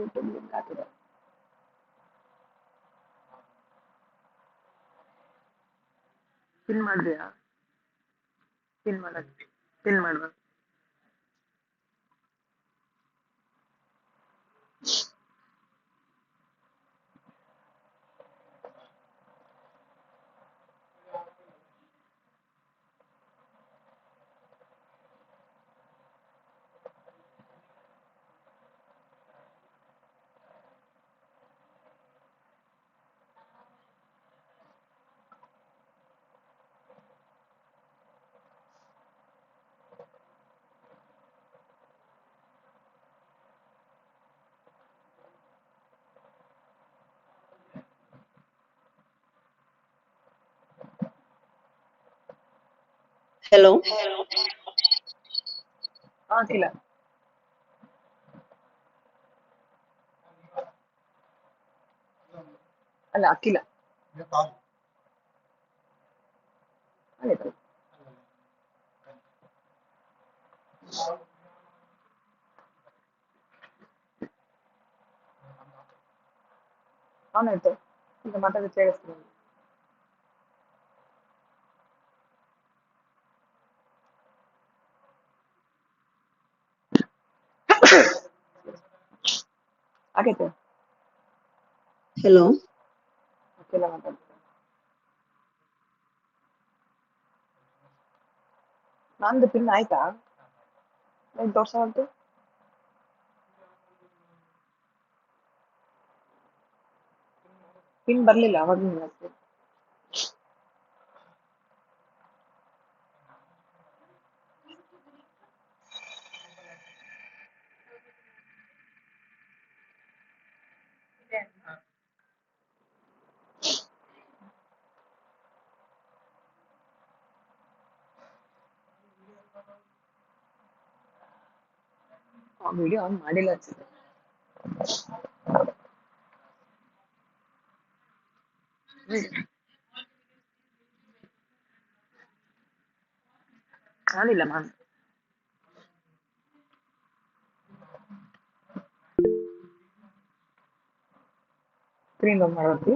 YouTube link ಹಾಕಿದೆ. Pin ಮಾಡಿದ್ಯಾ? Pin ಮಾಡಕ್ ಪಿನ್ ಮಾಡ್ಬೇಕು. Hello. ಹಾಕಿಲ್ಲ. ಅಲ್ಲ ಅಕ್ಕಿಲ್ಲ. ಆಯ್ತು. ಆಯ್ತು. ಈಗ ಮಾತಾಡಿ ಕೇಳಿಸ್ತೀನಿ. ಆಗೈತೆ. Hello. ಅಕ್ಕಿಲ್ಲ ಮಾತಾಡ್ತೀನಿ. ನಂದು ಪಿನ್ ಆಯ್ತಾ? ಏನ್ ತೋರ್ಸೋಂತು? ಪಿನ್ ಬರ್ಲಿಲ್ಲ ಅವಾಗ ನಿನಗೆ. ಆ ವಿಡಿಯೋ ಆನ್ ಮಾಡಿಲ್ಲ ಅನ್ಸುತ್ತೆ. ಕಾಣಿಲ್ಲ ಮ್ಯಾಮ್. ಸ್ಕ್ರೀನ್ ಲಾಕ್ ಮಾಡ್ಬಿಡ್ತಿ.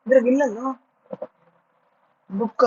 ಇದ್ರಾಗ ಇಲ್ಲಲ್ಲೋ. ಬುಕ್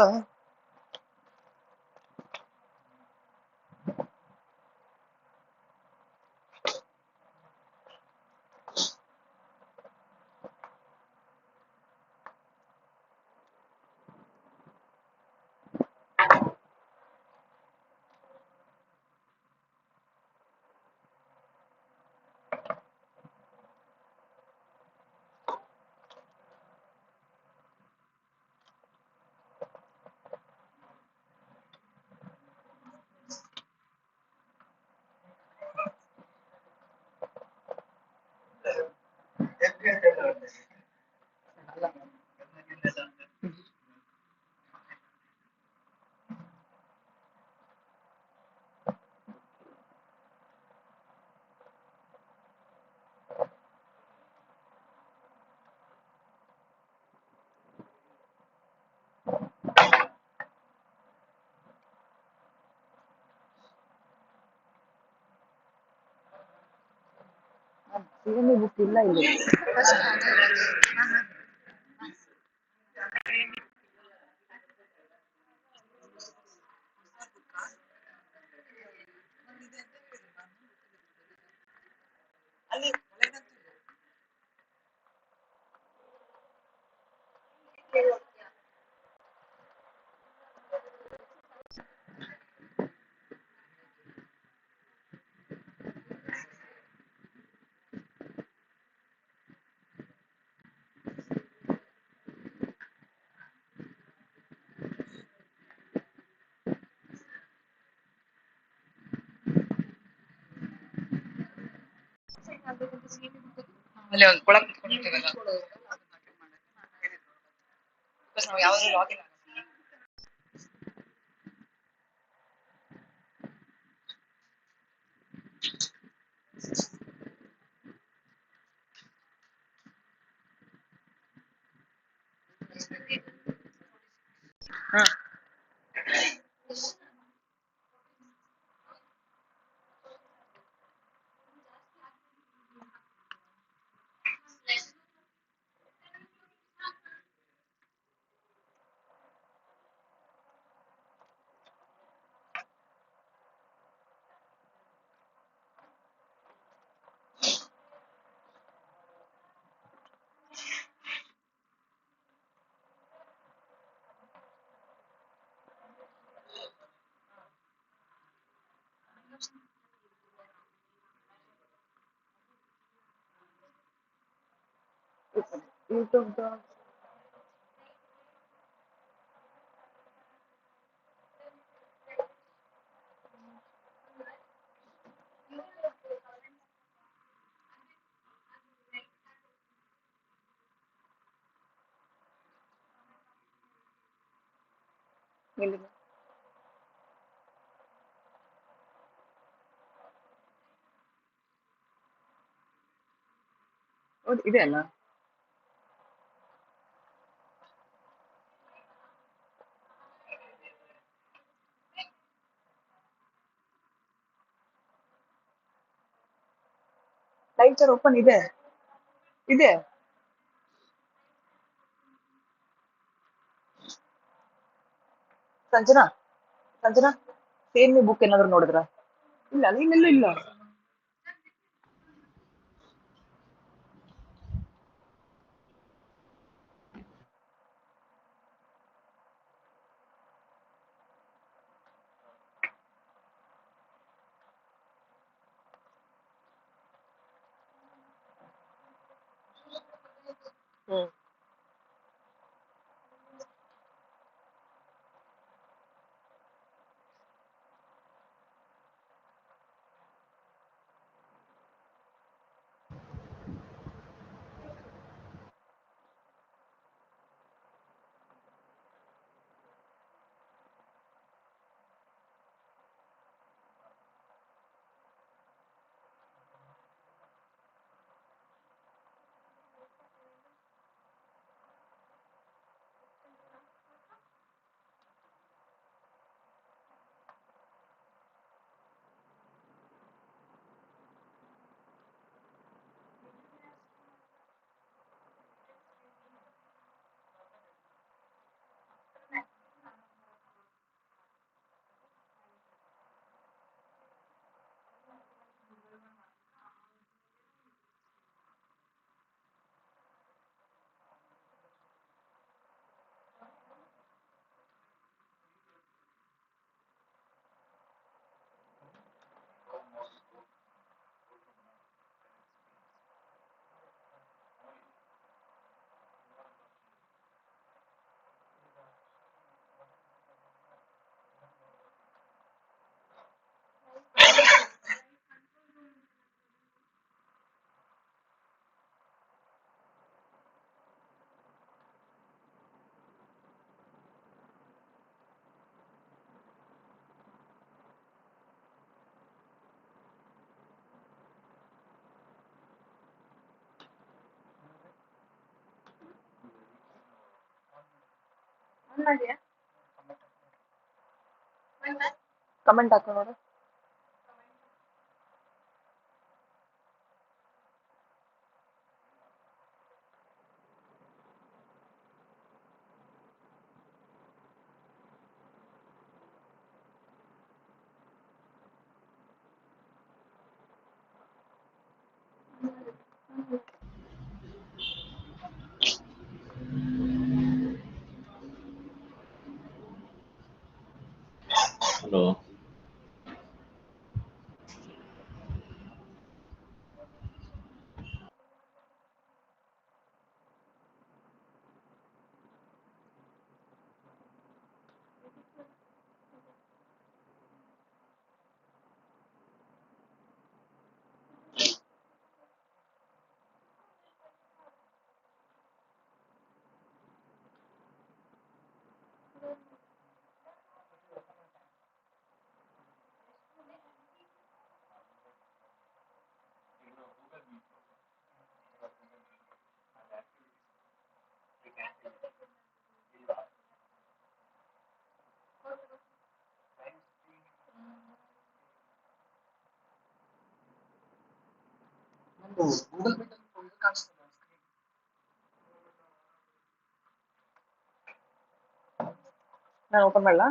ಸಿಎಂಇ ಬುಕ್ ಇಲ್ಲ ಇಲ್ಲಿ. ಅಲ್ಲಿ ಒಂದು ಕೊಳಕ್ ಇಟ್ಕೊಂಡಿರ್ತೀವಲ್ಲ, ನಾವು ಯಾವಾಗಲೂ ಲಾಗಿನ್ ಹಾ ಯೂಟ್ಯೂಬ್ ಎಲ್ಲಿ ಹೌದು ಇದೆ ಅಲ್ಲ. ಲೈವ್ ಚಾಟ್ ಓಪನ್ ಇದೆ ಇದೆ. ಸಂಜನಾ ಸಂಜನಾ ಸಿಎಂಇ ಬುಕ್ ಏನಾದ್ರು ನೋಡಿದ್ರ? ಇಲ್ಲ ನೀನೆಲ್ಲೂ ಇಲ್ಲ. ಹ್ಮ್ ಕಮೆಂಟ್ ಹಾಕೋ ನೋಡು. Hello. ನಾನು ಓಪನ್ ಮಾಡಲ್ಲ.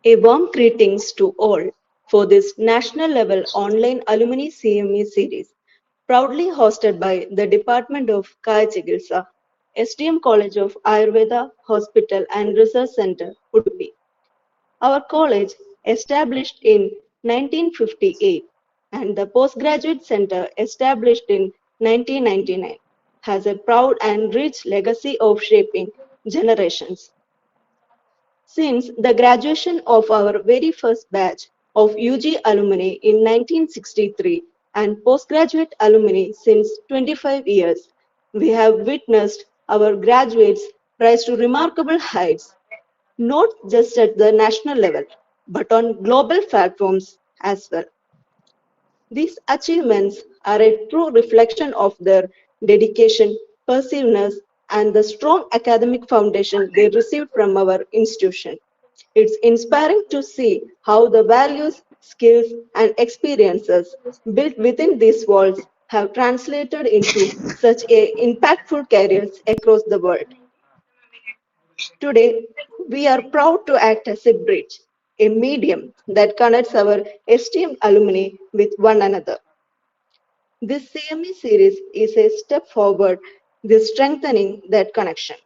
A warm greetings to all for this national level online alumni CME series, proudly hosted by the Department of Kaya Chikitsa, SDM College of Ayurveda Hospital and Research Center, Udupi. Our college, established in 1958, and the Postgraduate Center, established in 1999, has a proud and rich legacy of shaping generations. Since the graduation of our very first batch of UG alumni in 1963 and postgraduate alumni since 25 years, we have witnessed our graduates rise to remarkable heights, not just at the national level, but on global platforms as well. These achievements are a true reflection of their dedication, perseverance, and the strong academic foundation they received from our institution. It's inspiring to see how the values, skills, and experiences built within these walls have translated into such impactful careers across the world. Today, we are proud to act as a bridge, a medium that connects our esteemed alumni with one another. This CME series is a step forward, this strengthening that connection.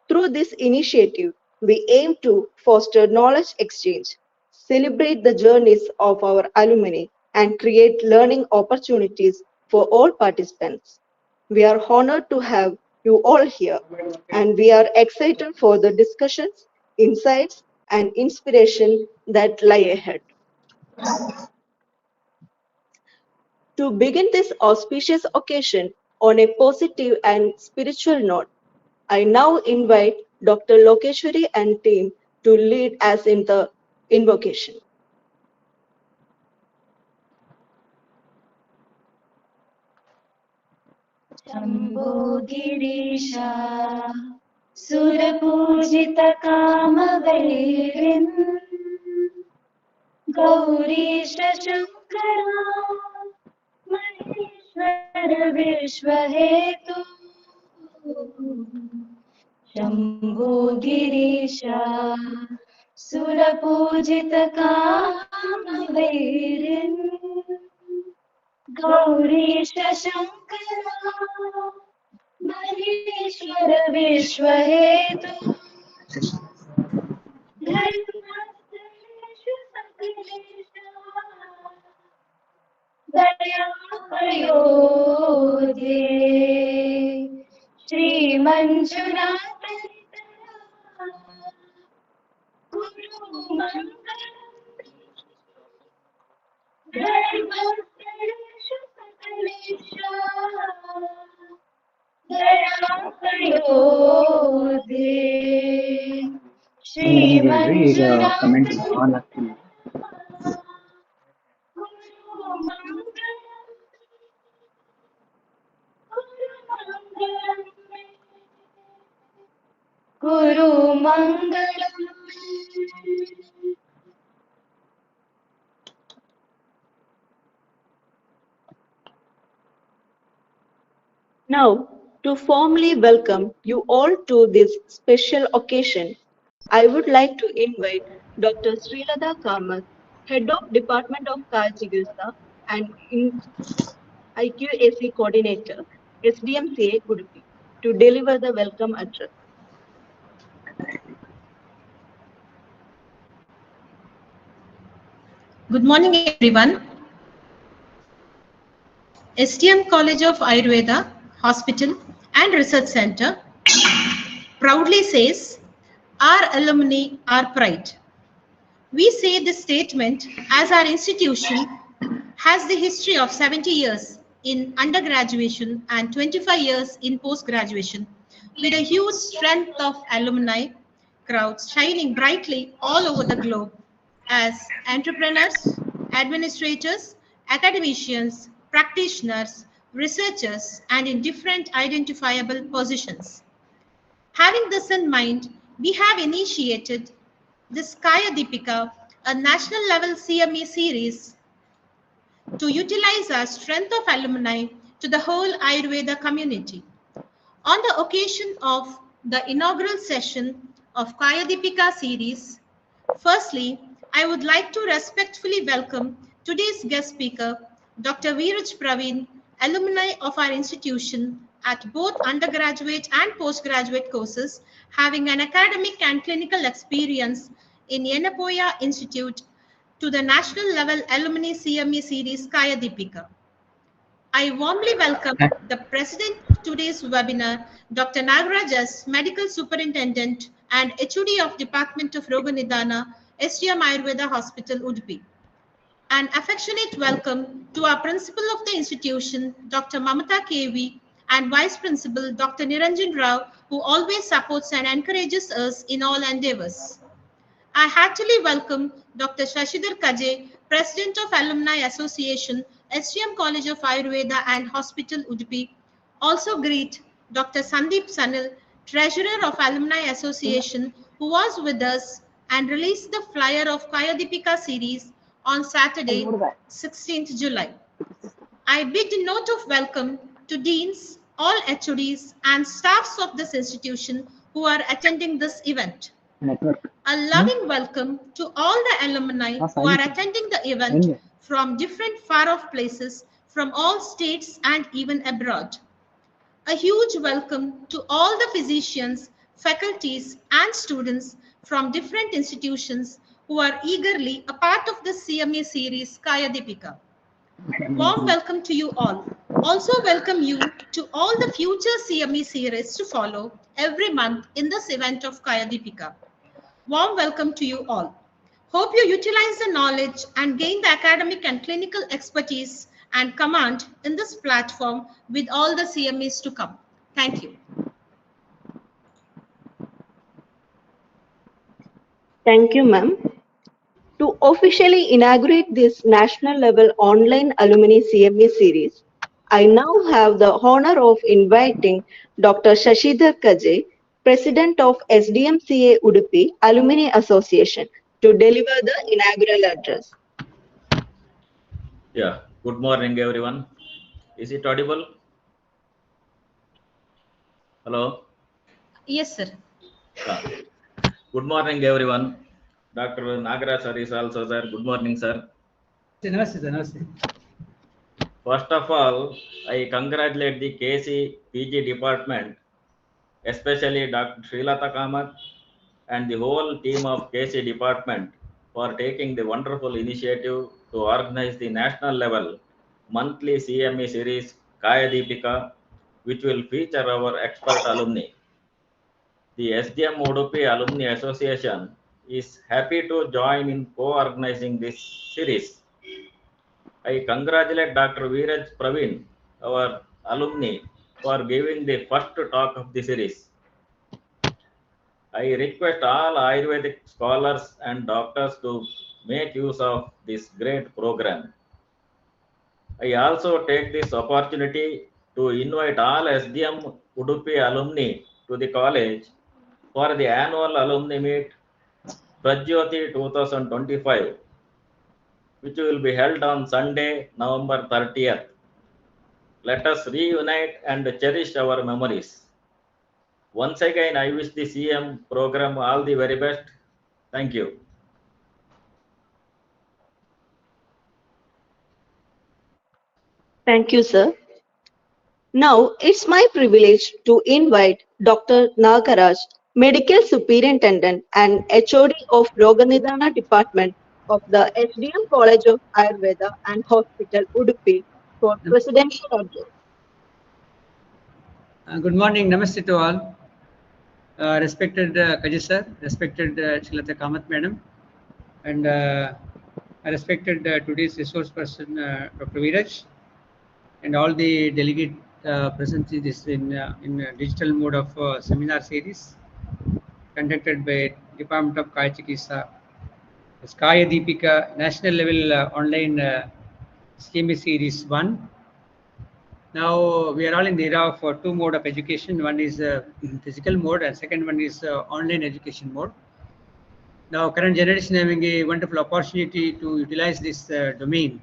Through this initiative, we aim to foster knowledge exchange, celebrate the journeys of our alumni, and create learning opportunities for all participants. We are honored to have you all here, and we are excited for the discussions, insights, and inspiration that lie ahead. To begin this auspicious occasion on a positive and spiritual note, I now invite Dr. Lokeshwari and team to lead us in the invocation. Shambho Girisha सुरपूजितकामवैरिन् Gourish Shankara Maheshwar विश्वहेतु Shambho Girisha सुरपूजितकामवैरिन् Gourish Shankara Maheshwar विश्वहेतु धर्मस्थलेषु सकलेषु अयोध्ये Shri Manjunath ಹೇಳ್ರಿ ಈಗ comment on ಆಗ್ತಿಲ್ಲ. गुरु मंगलम Now, to formally welcome you all to this special occasion, I would like to invite Dr. Srilada Kamath, Head of Department of Kajigilsa and IQAC Coordinator, SDMCA Udupi, to deliver the welcome address. Good morning, everyone. STM College of Ayurveda Hospital and Research Center proudly says, our alumni are pride. We say this statement as our institution has the history of 70 years in undergraduation and 25 years in post-graduation, with a huge strength of alumni crowds shining brightly all over the globe as entrepreneurs, administrators, academicians, practitioners, researchers, and in different identifiable positions. Having this in mind, we have initiated this Kaya Deepika, a national level CME series to utilize our strength of alumni to the whole Ayurveda community. On the occasion of the inaugural session of Kaya Deepika series, firstly, I would like to respectfully welcome today's guest speaker, Dr. Veeraj Praveen, alumni of our institution at both undergraduate and postgraduate courses, having an academic and clinical experience in Yenapoya Institute to the national level alumni CME series Kaya Deepika. I warmly welcome the president of today's webinar, Dr. Nagarajas, Medical Superintendent and HOD of Department of Roganidana, STM Ayurveda Hospital, Udupi. An affectionate welcome to our principal of the institution, Dr. Mamata KV, and Vice Principal, Dr. Niranjan Rao, who always supports and encourages us in all endeavors. I heartily welcome Dr. Shashidhar Kaje, President of Alumni Association, SGM College of Ayurveda and Hospital Udupi. Also greet Dr. Sandeep Sanil, Treasurer of Alumni Association, who was with us and released the flyer of Kaya Deepika series on Saturday, 16th July. I bid a note of welcome to deans, all HODs and staffs of this institution who are attending this event. Network. A loving welcome to all the alumni who are attending the event from different far-off places from all states and even abroad. A huge welcome to all the physicians, faculties, and students from different institutions who are eagerly a part of the CMA series Kaya Deepika. Warm welcome to you all. Also welcome you to all the future CME series to follow every month in this event of Kaya Deepika. Warm welcome to you all. Hope you utilize the knowledge and gain the academic and clinical expertise and command in this platform with all the CMEs to come. Thank you. Thank you, ma'am. To officially inaugurate this national level online alumni CME series, I now have the honor of inviting Dr. Shashidhar Kaje, President of SDMCA Udupi Alumni Association, to deliver the inaugural address. Yeah, good morning, everyone. Is it audible? Hello? Yes, sir. Good morning, everyone. Dr. Nagaraj sir is also there. Good morning, sir. Namaste. First of all, I congratulate the KC PG department, especially Dr. Srilata Kamath and the whole team of KC department for taking the wonderful initiative to organize the national level monthly CME series Kaya Deepika, which will feature our expert alumni. The SDM Udupi Alumni Association is happy to join in co-organizing this series. I congratulate Dr. Veeraj Praveen, our alumni, for giving the first talk of the series. I request all Ayurvedic scholars and doctors to make use of this great program. I also take this opportunity to invite all SDM Udupi alumni to the college for the annual alumni meet Prajyoti 2025, which will be held on Sunday, November 30th. Let us reunite and cherish our memories. Once again, I wish the CM program all the very best. Thank you. Thank you, sir. Now, it's my privilege to invite Dr. Nagaraj, Medical Superintendent and HOD of Roganidhana Department of the SDM College of Ayurveda and Hospital, Udupi, for presidential address. Good morning, namaste to all. Respected Kaji sir, respected Shilata Kamath madam, and respected today's resource person, Dr. Veeraj, and all the delegate present in this in digital mode of seminar series conducted by Department of Kaya Chikitsa, Kaya Deepika National Level Online Scheme Series 1. Now we are all in the era of two mode of education. One is physical mode, and second one is online education mode. Now current generation having a wonderful opportunity to utilize this domain,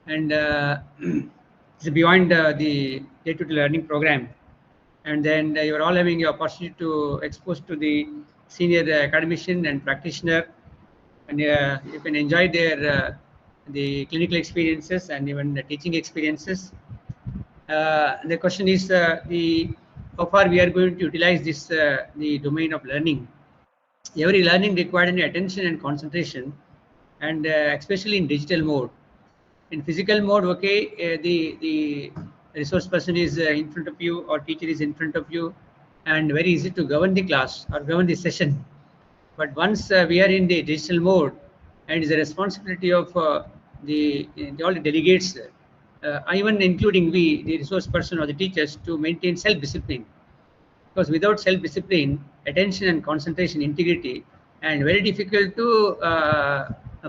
and it's beyond the day-to-day learning program. And then you are all having the opportunity to expose to the senior academician and practitioner, and you can enjoy their the clinical experiences and even the teaching experiences. The question is the how far we are going to utilize this the domain of learning. Every learning required any attention and concentration, and especially in digital mode. In physical mode, okay, the resource person is in front of you, or teacher is in front of you, and very easy to govern the class or govern the session. But once we are in the digital mode, and it's the responsibility of all the delegates, even including we, the resource person or the teachers, to maintain self-discipline. Because without self-discipline, attention and concentration, integrity, and very difficult to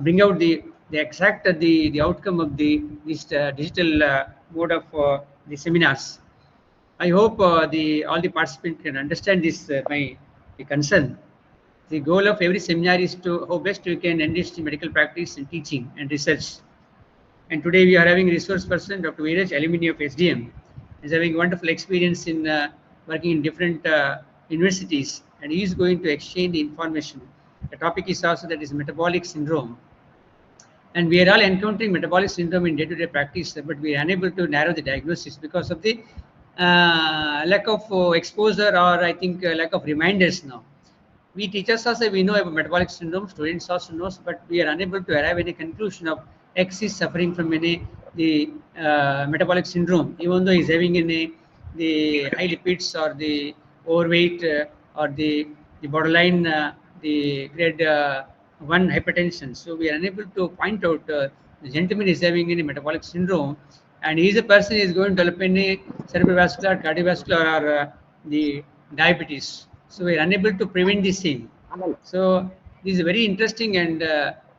bring out the exact the outcome of this digital mode of the seminars. I hope the all the participants can understand this my concern. The goal of every seminar is to how best we can enrich the medical practice and teaching and research. And today we are having resource person, Dr. Veeraj, alumni of SDM, is having wonderful experience in working in different universities, and he is going to exchange the information. The topic is also that is metabolic syndrome. And we are all encountering metabolic syndrome in day-to-day practice, but we are unable to narrow the diagnosis because of the lack of exposure, or I think lack of reminders now. We teachers also, we know about metabolic syndrome, students also knows, but we are unable to arrive at a conclusion of X is suffering from the metabolic syndrome, even though he's having the high lipids or the overweight or the borderline the grade 1 hypertension. So we are unable to point out the gentleman is having any metabolic syndrome, and he is a person is going to develop any cerebrovascular, cardiovascular, or the diabetes. So we are unable to prevent this thing. So this is very interesting, and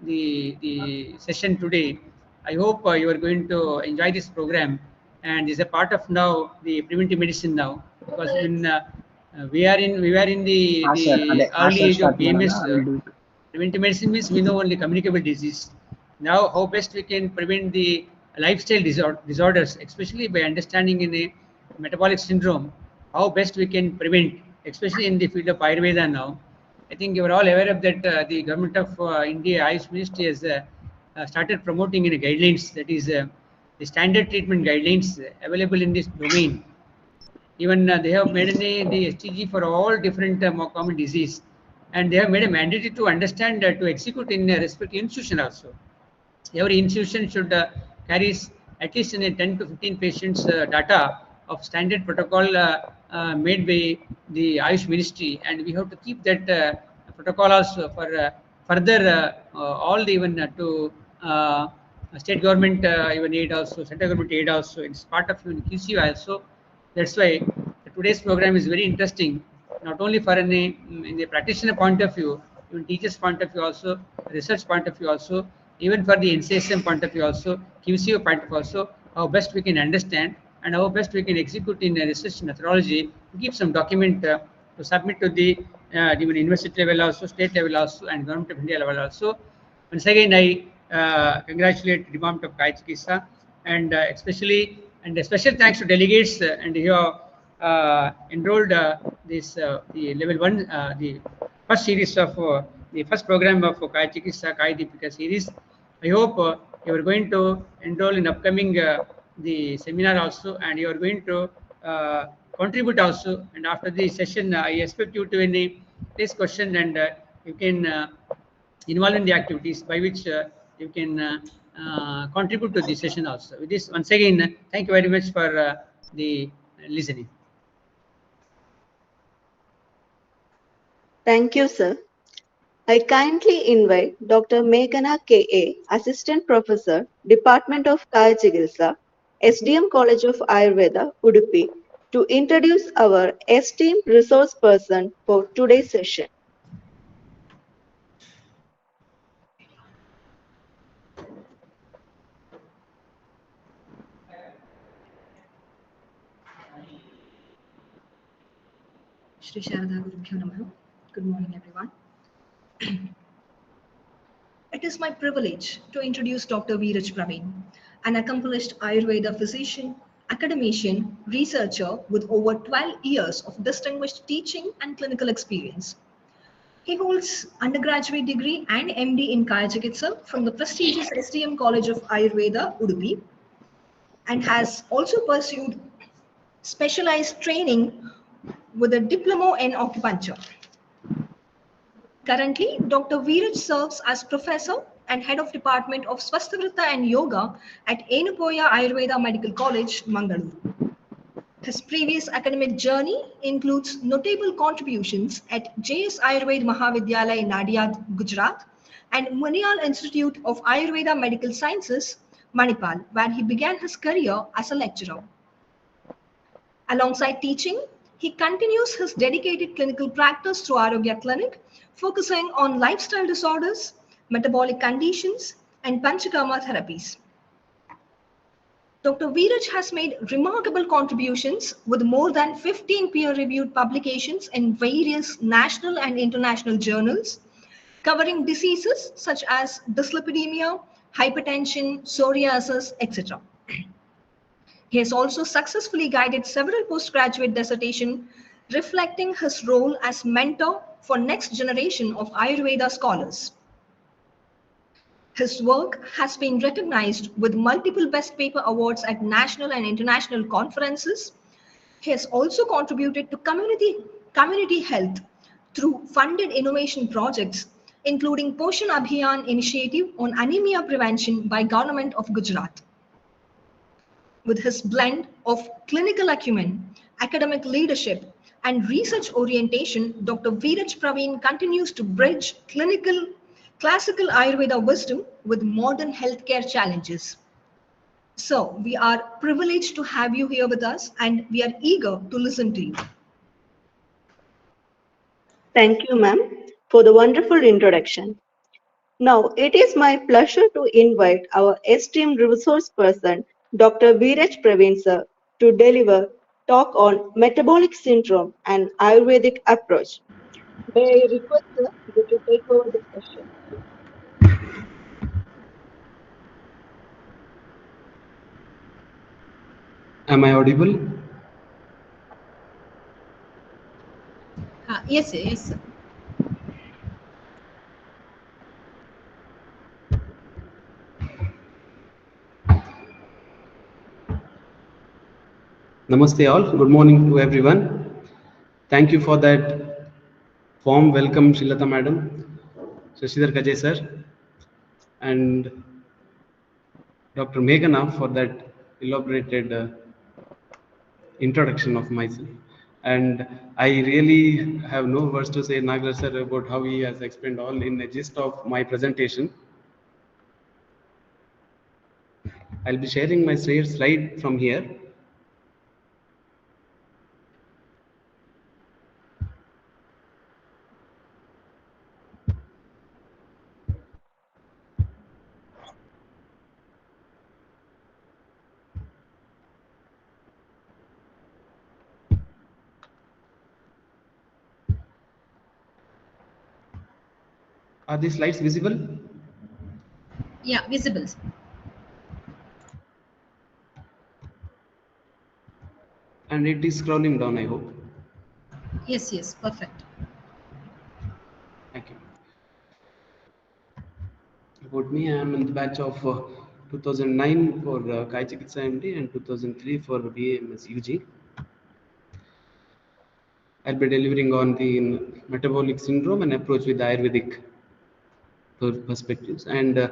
the session today. I hope you are going to enjoy this program, and is a part of now the preventive medicine now, because when we are in the early age of PMS. Preventive medicine means we know only communicable disease. Now, how best we can prevent the lifestyle disorders, especially by understanding in a metabolic syndrome, how best we can prevent, especially in the field of Ayurveda now. I think you are all aware of that the government of India, Ayush Ministry has started promoting in guidelines, that is the standard treatment guidelines available in this domain. Even they have made the STG for all different common disease, and they have made a mandatory to understand to execute in respect institution also. Every institution should carries at least in a 10 to 15 patients data of standard protocol made by the Ayush Ministry, and we have to keep that protocol also for further all the even to state government even aid also, central government aid also. It's part of even QCU also. That's why today's program is very interesting, not only for in the practitioner point of view, even teachers point of view also, research point of view also, even for the NCSM point of view also, QCO point of view also, how best we can understand and how best we can execute in a research methodology to keep some document to submit to the even university level also, state level also, and government of India level also. Once again, I congratulate the Department of Kaya Chikitsa, and especially and a special thanks to delegates and who have enrolled this the level 1 the first series of the first program of Kaya Chikitsa Kaya Deepika series. I hope you are going to enroll in upcoming the seminar also, and you are going to contribute also. And after the session, I expect you to raise question, and you can involve in the activities by which you can contribute to the session also. With this, once again, thank you very much for the listening. Thank you, sir. I kindly invite Dr. Meghana K.A., Assistant Professor, Department of Kaya Chikitsa, SDM College of Ayurveda, Udupi, to introduce our esteemed resource person for today's session. Shri Sharada Gurubhyo Namaha. Good morning, everyone. It is my privilege to introduce Dr. Veeraj Praveen, an accomplished Ayurveda physician, academician, researcher with over 12 years of distinguished teaching and clinical experience. He holds undergraduate degree and MD in Kaya Chikitsa from the prestigious SDM College of Ayurveda, Udupi, and has also pursued specialized training with a diploma in acupuncture. Currently, Dr. Veeraj serves as professor and head of Department of Swasthavrita and Yoga at Enupoya Ayurveda Medical College, Mangaluru. His previous academic journey includes notable contributions at JS Ayurveda Mahavidyalaya, Nadiad, Gujarat, and Munial Institute of Ayurveda Medical Sciences, Manipal, where he began his career as a lecturer. Alongside teaching, he continues his dedicated clinical practice through Arogya Clinic, focusing on lifestyle disorders, metabolic conditions, and Panchakarma therapies. Dr. Veeraj has made remarkable contributions with more than 15 peer-reviewed publications in various national and international journals, covering diseases such as dyslipidemia, hypertension, psoriasis, etc. He has also successfully guided several postgraduate dissertations reflecting his role as mentor for next generation of Ayurveda scholars. His work has been recognized with multiple Best Paper Awards at national and international conferences. He has also contributed to community health through funded innovation projects, including Poshan Abhiyan initiative on anemia prevention by Government of Gujarat. With his blend of clinical acumen, academic leadership, and research orientation, Dr. Veeraj Praveen continues to bridge classical Ayurveda wisdom with modern healthcare challenges. So, we are privileged to have you here with us, and we are eager to listen to you. Thank you, ma'am, for the wonderful introduction. Now, it is my pleasure to invite our esteemed resource person, Dr. Veeraj Praveen sir, to deliver talk on metabolic syndrome and Ayurvedic approach. May I request sir you to take over the session? Am I audible? Yes, sir. Yes, sir. Namaste all. Good morning to everyone. Thank you for that warm welcome, Shilata Madam, Shashidhar Kajay sir, and Dr. Meghana for that elaborated introduction of myself. And I really have no words to say Nagar sir about how he has explained all in the gist of my presentation. I'll be sharing my slide from here. Are these slides visible? Yeah, visible. And it is scrolling down, I hope. Yes, yes, perfect. Thank you. About me, I am in the batch of 2009 for Kai Chikitsa MD and 2003 for BAMS UG. I'll be delivering on the metabolic syndrome and approach with the Ayurvedic perspectives. And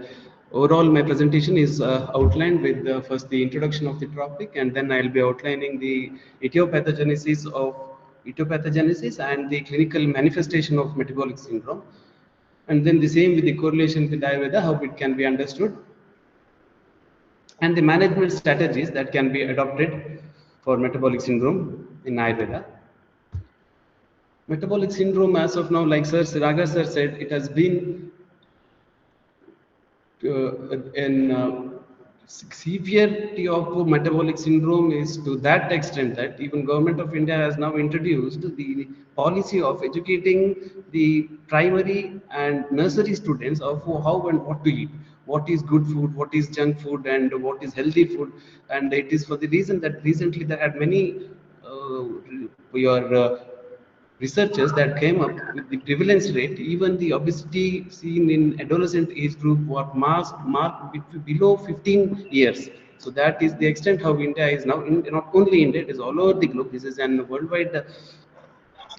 overall, my presentation is outlined with first the introduction of the topic, and then I'll be outlining the etiopathogenesis and the clinical manifestation of metabolic syndrome. And then the same with the correlation with Ayurveda, how it can be understood, and the management strategies that can be adopted for metabolic syndrome in Ayurveda. Metabolic syndrome, as of now, like Raga sir said, it has been severity of metabolic syndrome is to that extent that even Government of India has now introduced the policy of educating the primary and nursery students of how and what to eat, what is good food, what is junk food, and what is healthy food. And it is for the reason that recently there had many researchers that came up with the prevalence rate, even the obesity seen in adolescent age group was marked below 15 years. So that is the extent how India is now, not only India, it is all over the globe. This is an worldwide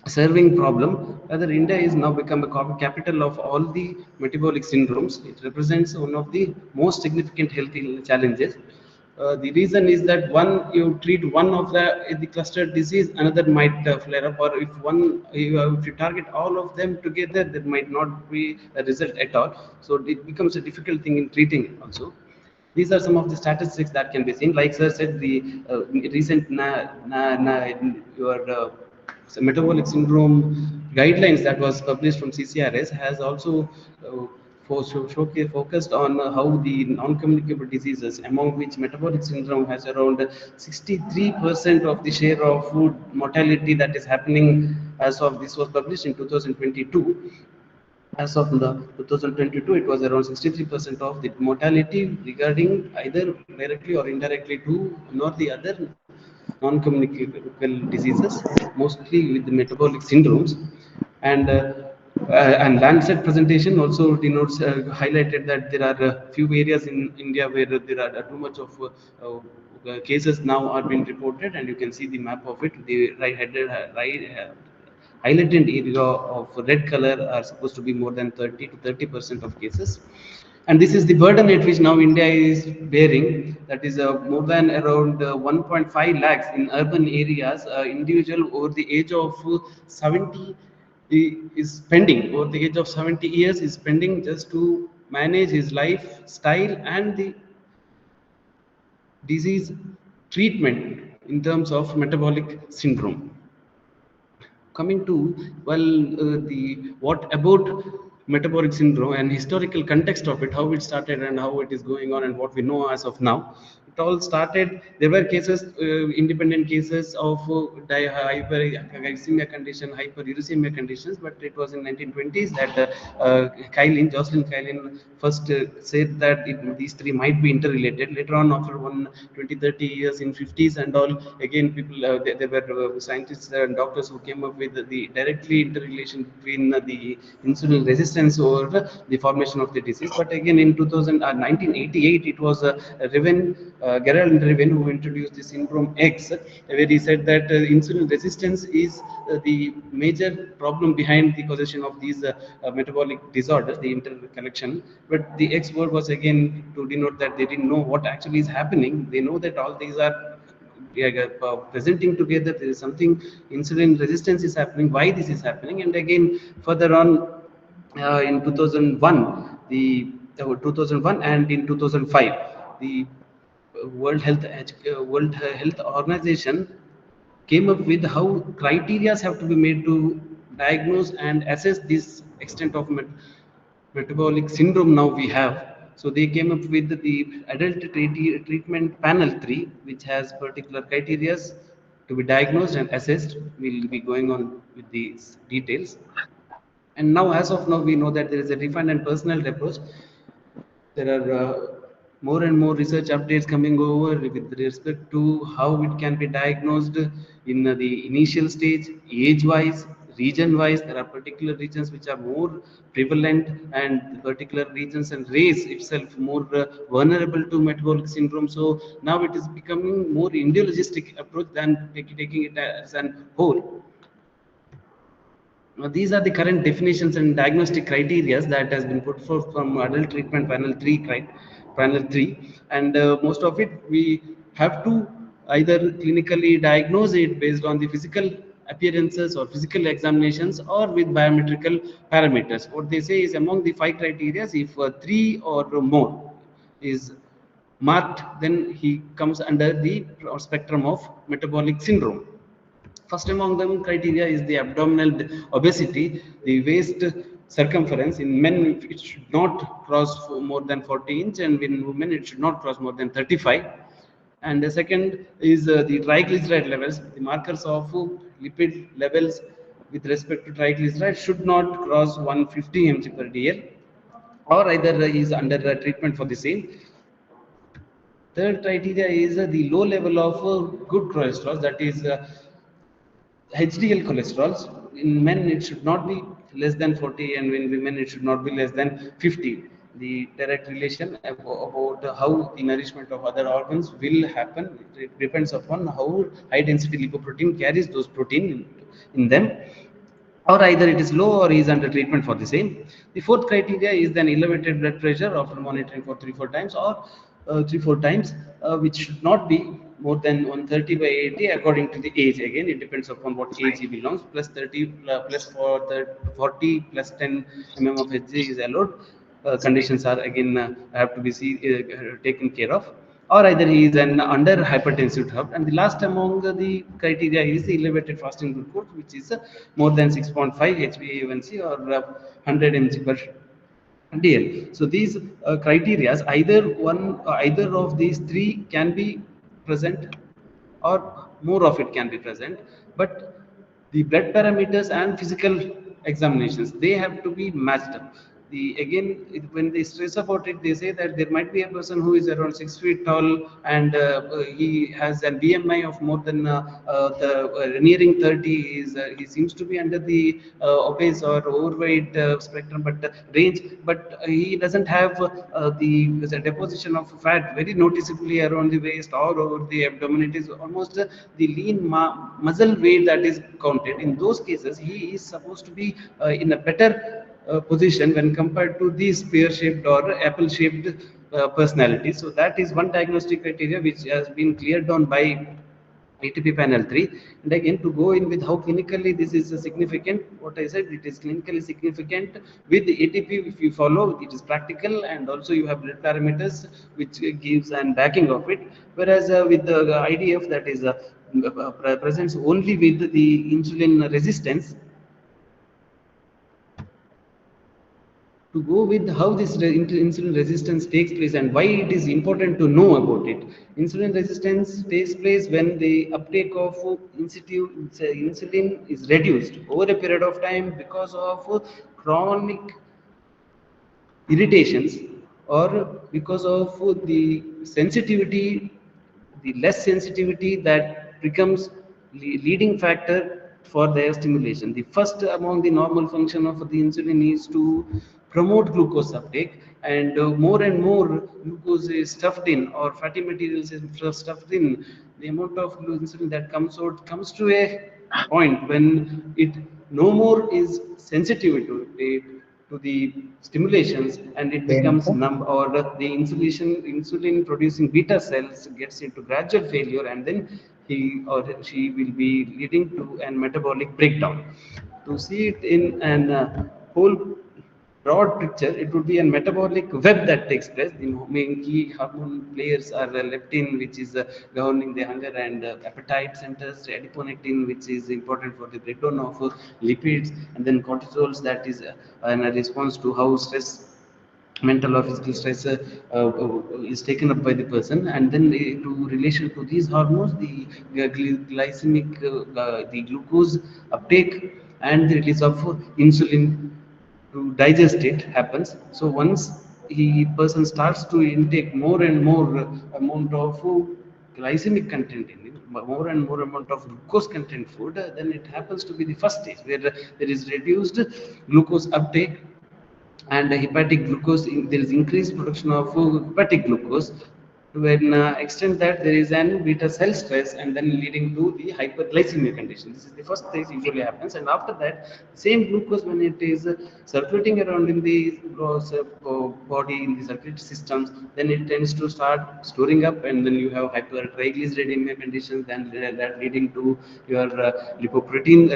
serving problem. Rather, India is now become a capital of all the metabolic syndromes. It represents one of the most significant health challenges. The reason is that you treat one of the clustered disease, another might flare up, or if you target all of them together, there might not be a result at all. So it becomes a difficult thing in treating it also. These are some of the statistics that can be seen. Like sir said, the recent metabolic syndrome guidelines that was published from CCRS has also focused on how the non-communicable diseases, among which metabolic syndrome has around 63% of the share of food mortality that is happening. As of this was published in 2022. As of the 2022, it was around 63% of the mortality regarding either directly or indirectly to one or the other non-communicable diseases, mostly with the metabolic syndromes. And Lancet presentation also denotes highlighted that there are a few areas in India where there are too much of cases now are being reported, and you can see the map of it. The highlighted area of red color are supposed to be more than 30 to 30% of cases. And this is the burden at which now India is bearing. That is more than around 1.5 lakhs in urban areas. Individual over the age of 70 is spending, over the age of 70 years is spending just to manage his lifestyle and the disease treatment in terms of metabolic syndrome. Coming to the what about metabolic syndrome and historical context of it, how it started and how it is going on and what we know as of now. It all started, there were cases, independent cases of hyperglycemia condition, hyperuricemia conditions, but it was in 1920s that Jocelyn Kailin first said that these three might be interrelated. Later on, after 20-30 years in 50s and all, again people there were scientists and doctors who came up with the directly interrelation between the insulin resistance or the formation of the disease. But again in 1988 it was Riven Gerald Reven, who introduced the syndrome X, where he said that insulin resistance is the major problem behind the causation of these metabolic disorders, the interconnection. But the X word was again to denote that they didn't know what actually is happening. They know that all these are presenting together. There is something, insulin resistance is happening, why this is happening. And again further on in 2001, the 2001 and in 2005, the World Health Organization came up with how criteria have to be made to diagnose and assess this extent of metabolic syndrome now we have. So they came up with the adult treatment panel 3, which has particular criteria to be diagnosed and assessed. We'll be going on with these details. And now, as of now, we know that there is a refined and personal approach. There are more and more research updates coming over with respect to how it can be diagnosed in the initial stage, age-wise, region-wise. There are particular regions which are more prevalent, and particular regions and race itself more vulnerable to metabolic syndrome. So now it is becoming more individualistic approach than taking it as a whole. Now, these are the current definitions and diagnostic criteria that has been put forth from adult treatment panel 3, and most of it we have to either clinically diagnose it based on the physical appearances or physical examinations or with biometrical parameters. What they say is among the 5 criteria, if 3 or more is marked, then he comes under the spectrum of metabolic syndrome. First among them criteria is the abdominal obesity, the waist circumference. In men, it should not cross more than 40 inch, and in women, it should not cross more than 35. And the second is the triglyceride levels. The markers of lipid levels with respect to triglyceride should not cross 150 mg per dl, or either is under treatment for the same. Third criteria is the low level of good cholesterol, that is HDL cholesterol. In men, it should not be less than 40, and in women, it should not be less than 50. The direct relation about how the nourishment of other organs will happen, it depends upon how high density lipoprotein carries those protein in them, or either it is low or is under treatment for the same. The fourth criteria is then elevated blood pressure after monitoring for 3-4 times, or 3-4 times, which should not be more than 130/80 according to the age. Again, it depends upon what age he belongs. Plus 30 plus 40 plus 10 mm of Hg is allowed. Conditions are again have to be taken care of, or either he is an under hypertensive heart. And the last among the criteria is the elevated fasting glucose, which is more than 6.5 HbA1c or 100 mg per DL. So these criteria, either of these 3 can be present, or more of it can be present, but the blood parameters and physical examinations, they have to be matched up. When they stress about it, they say that there might be a person who is around 6 feet tall, and he has a BMI of more than nearing 30. He seems to be under the obese or overweight spectrum, but range, but he doesn't have the deposition of fat very noticeably around the waist or over the abdomen. It is almost the lean muscle weight that is counted. In those cases, he is supposed to be in a better position when compared to these pear-shaped or apple-shaped personalities. So that is one diagnostic criteria which has been cleared down by ATP panel 3. And again, to go in with how clinically this is significant, what I said, it is clinically significant with the ATP. If you follow, it is practical, and also you have blood parameters which gives an backing of it. Whereas with the IDF, that is presents only with the insulin resistance. To go with how this insulin resistance takes place and why it is important to know about it. Insulin resistance takes place when the uptake of insulin is reduced over a period of time because of chronic irritations, or because of the sensitivity, the less sensitivity that becomes leading factor for their stimulation. The first among the normal function of the insulin is to promote glucose uptake. and more glucose is stuffed in, or fatty materials is stuffed in, the amount of insulin that comes out comes to a point when it no more is sensitive to the stimulations, and it becomes numb, or the insulin producing beta cells gets into gradual failure, and then he or she will be leading to an metabolic breakdown. To see it in an whole broad picture, it would be a metabolic web that takes place. The main key hormone players are leptin, which is governing the hunger and appetite centers, adiponectin, which is important for the breakdown of lipids, and then cortisols, that is in a response to how stress, mental or physical stress is taken up by the person. And then to relation to these hormones, the glycemic the glucose uptake and the release of insulin to digest it happens. So once the person starts to intake more and more amount of glycemic content in it, more and more amount of glucose content food, then it happens to be the first stage where there is reduced glucose uptake, and hepatic glucose, there is increased production of hepatic glucose, to an extent that there is an beta cell stress, and then leading to the hyperglycemia condition. This is the first stage usually happens, and after that, same glucose, when it is circulating around in the body, in the circulatory systems, then it tends to start storing up, and then you have hypertriglyceridemia conditions, then that leading to your lipoprotein,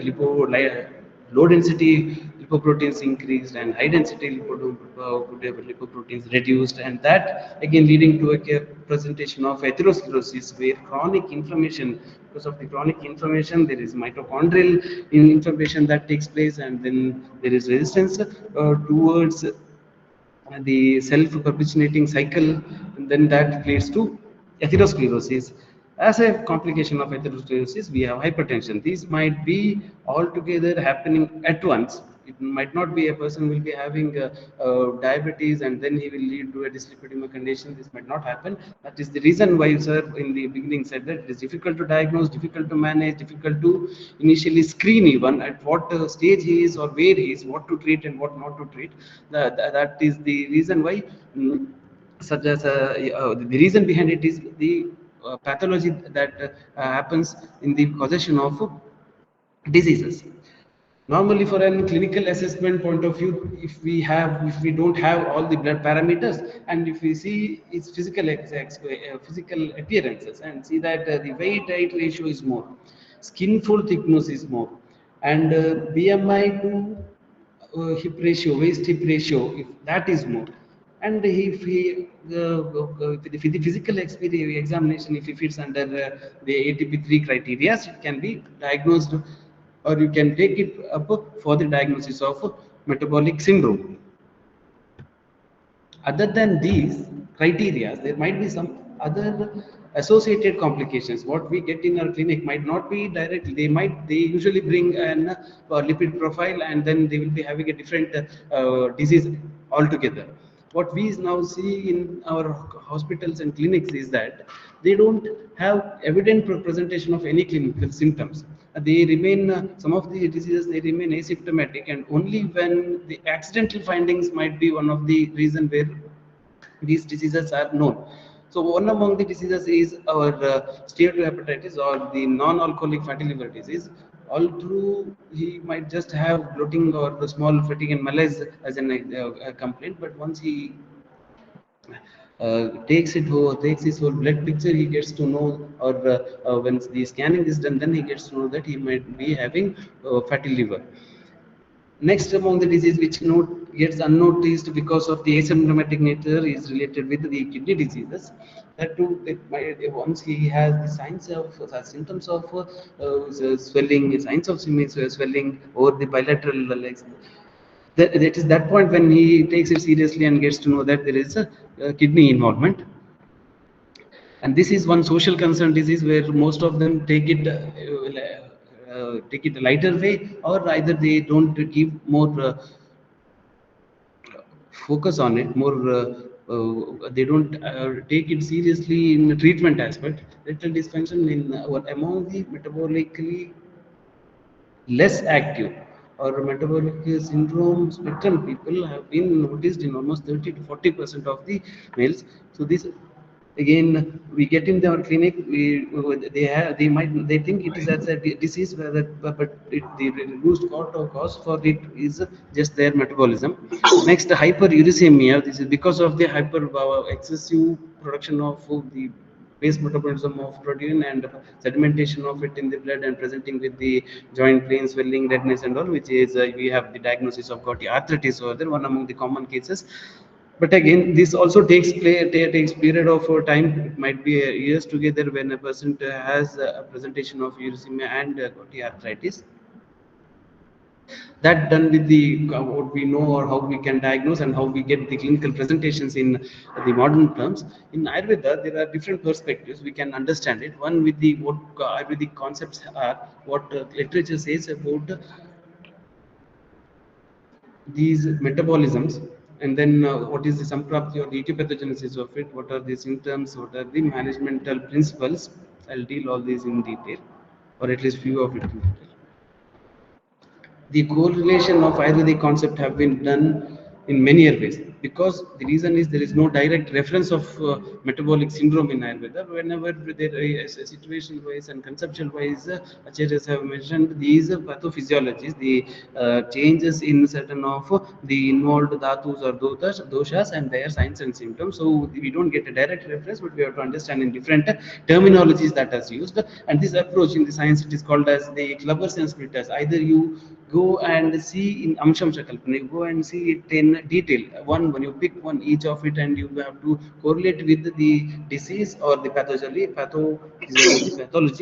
low density lipoproteins increased and high density lipoproteins reduced, and that again leading to a presentation of atherosclerosis, where chronic inflammation, because of the chronic inflammation, there is mitochondrial inflammation that takes place, and then there is resistance towards the self-perpetuating cycle, and then that leads to atherosclerosis. As a complication of atherosclerosis, we have hypertension. These might be all together happening at once. It might not be a person will be having diabetes and then he will lead to a dyslipidemia condition. This might not happen. That is the reason why sir in the beginning said that it is difficult to diagnose, difficult to manage, difficult to initially screen even at what stage he is or where he is, what to treat and what not to treat. That is the reason why such as the reason behind it is the pathology that happens in the causation of diseases. Normally, for a clinical assessment point of view, if we don't have all the blood parameters, and if we see its physical appearances, and see that the weight height ratio is more, skin fold thickness is more, and BMI to hip ratio, waist hip ratio, if that is more, and if he with the physical examination, if it fits under the ATP3 criteria, it can be diagnosed, or you can take it up for the diagnosis of metabolic syndrome. Other than these criteria, there might be some other associated complications. What we get in our clinic might not be directly. They usually bring an lipid profile, and then they will be having a different disease altogether. What we now see in our hospitals and clinics is that they don't have evident presentation of any clinical symptoms. They remain, some of the diseases, they remain asymptomatic, and only when the accidental findings might be one of the reason where these diseases are known. So one among the diseases is our steatohepatitis, or the non-alcoholic fatty liver disease. All through, he might just have bloating or the small fatigue and malaise as a complaint, but once he takes his whole blood picture, he gets to know, or when the scanning is done, then he gets to know that he might be having fatty liver. Next among the disease which gets unnoticed because of the asymptomatic nature is related with the kidney diseases. That too, once he has the signs of symptoms of swelling, signs of swelling over the bilateral legs, that is that point when he takes it seriously and gets to know that there is a kidney involvement. And this is one social concern disease where most of them take it a lighter way, or either they don't give more focus on it, more they don't take it seriously in the treatment aspect. Erectile dysfunction in among the metabolically less active or metabolic syndrome spectrum people have been noticed in almost 30 to 40% of the males. So this again we get in our clinic, they think it is as a disease, whether but the reduced cause for it is just their metabolism. Next, hyperuricemia. This is because of the excessive production of the base metabolism of protein and sedimentation of it in the blood and presenting with the joint pain, swelling, redness and all, which is we have the diagnosis of gouty arthritis over there, one among the common cases. But again, this also takes period of time. It might be years together when a person has a presentation of uricemia and gouty arthritis. That done with the what we know or how we can diagnose and how we get the clinical presentations in the modern terms. In Ayurveda, there are different perspectives we can understand it. One with the what Ayurvedic concepts are, what literature says about these metabolisms, and then what is the samprapti or the etiopathogenesis of it, what are the symptoms, what are the managemental principles. I'll deal all these in detail, or at least few of it in detail. The correlation of Ayurvedic concept have been done in many ways, because the reason is there is no direct reference of metabolic syndrome in Ayurveda. Whenever there is a situation wise and conceptual wise, acharyas have mentioned these pathophysiologies, the changes in certain of the involved dhatus or doshas and their signs and symptoms. So we don't get a direct reference, but we have to understand in different terminologies that is used. And this approach in the science, it is called as the clubbers and splitters. Either you go and see in Amsham Shakalpana, you go and see it in detail. When you pick one each of it, and you have to correlate with the disease or the pathology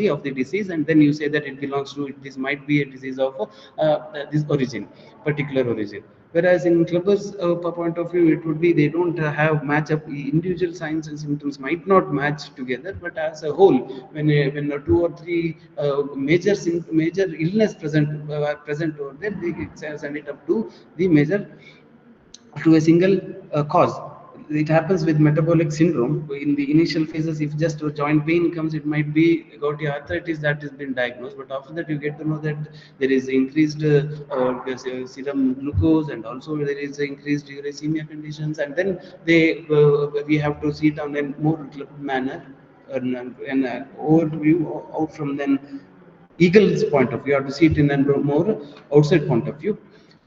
of the disease, and then you say that it belongs to, this might be a disease of this origin, particular origin. Whereas in clubbers point of view, it would be they don't have match up. Individual signs and symptoms might not match together, but as a whole, when two or three major illness present over there, they send it up to the major, to a single cause. It happens with metabolic syndrome. In the initial phases, if just a joint pain comes, it might be gouty arthritis that has been diagnosed. But after that, you get to know that there is increased serum glucose, and also there is increased uricemia conditions. And then we have to see it on a more manner, an overview out from then eagle's point of view. You have to see it in a more outside point of view.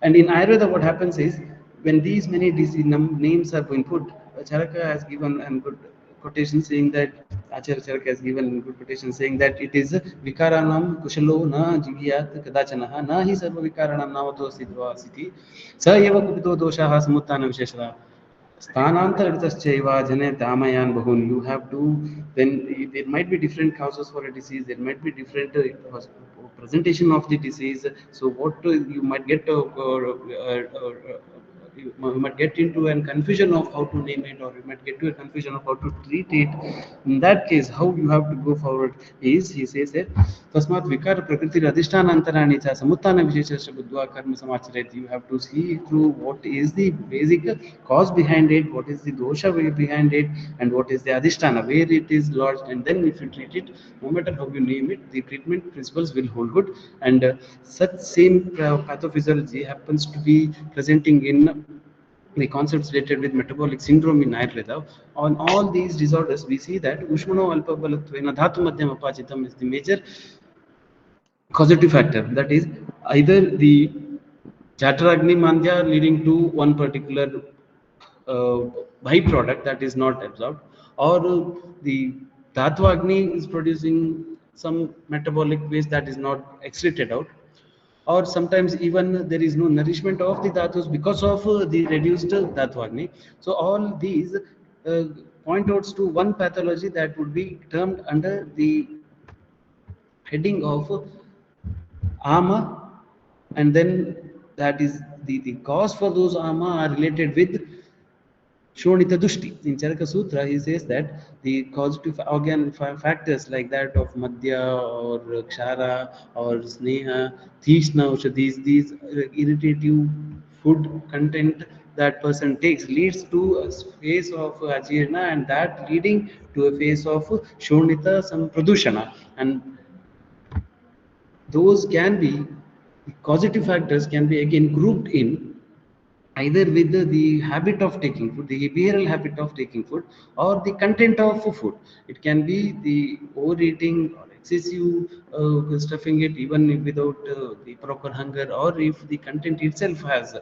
And in Ayurveda, what happens is, when these many disease names are being put, Charaka has given a good quotation saying that, Acharya Charaka has given a good quotation saying that it is Vikaranam Kushalo na Jigyat Kadachanaha na hi sarva Vikaranam navato sidvasiti sa eva kupito doshaha samuttana visheshara. Sthanantaritaschaiva jane tamayan bahun. You have to, then there might be different causes for a disease, there might be different presentation of the disease. So what you might get you might get into a confusion of how to name it, or you might get to a confusion of how to treat it. In that case, how you have to go forward is, he says that tasmat vikar prakriti adhishtanantarani cha samuttana visheshasya buddhva karma samacharet. You have to see through what is the basic cause behind it, what is the dosha behind it, and what is the adhisthana, where it is lodged. And then if you treat it, no matter how you name it, the treatment principles will hold good. And such same pathophysiology happens to be presenting in the concepts related with metabolic syndrome in Ayurveda. On all these disorders, we see that Ushmano Alpabalattvena Dhatu Madhyam Apachitam is the major causative factor. That is either the Chaturagni Mandya leading to one particular byproduct that is not absorbed, or the Dhatva is producing some metabolic waste that is not excreted out, or sometimes even there is no nourishment of the dhatus because of the reduced Dhatva. So all these point out to one pathology that would be termed under the heading of ama, and then that is the cause for those ama are related with Shonita Dushti. In Charaka Sutra, he says that the causative organ factors like that of Madhya or Kshara or Sneha, Tishna, these irritative food content that person takes leads to a phase of Ajirna, and that leading to a phase of Shonita, some Pradushana. And those can be The causative factors can be again grouped in either with the habit of taking food, the behavioral habit of taking food, or the content of food. It can be the overeating or excessive stuffing it even without the proper hunger, or if the content itself has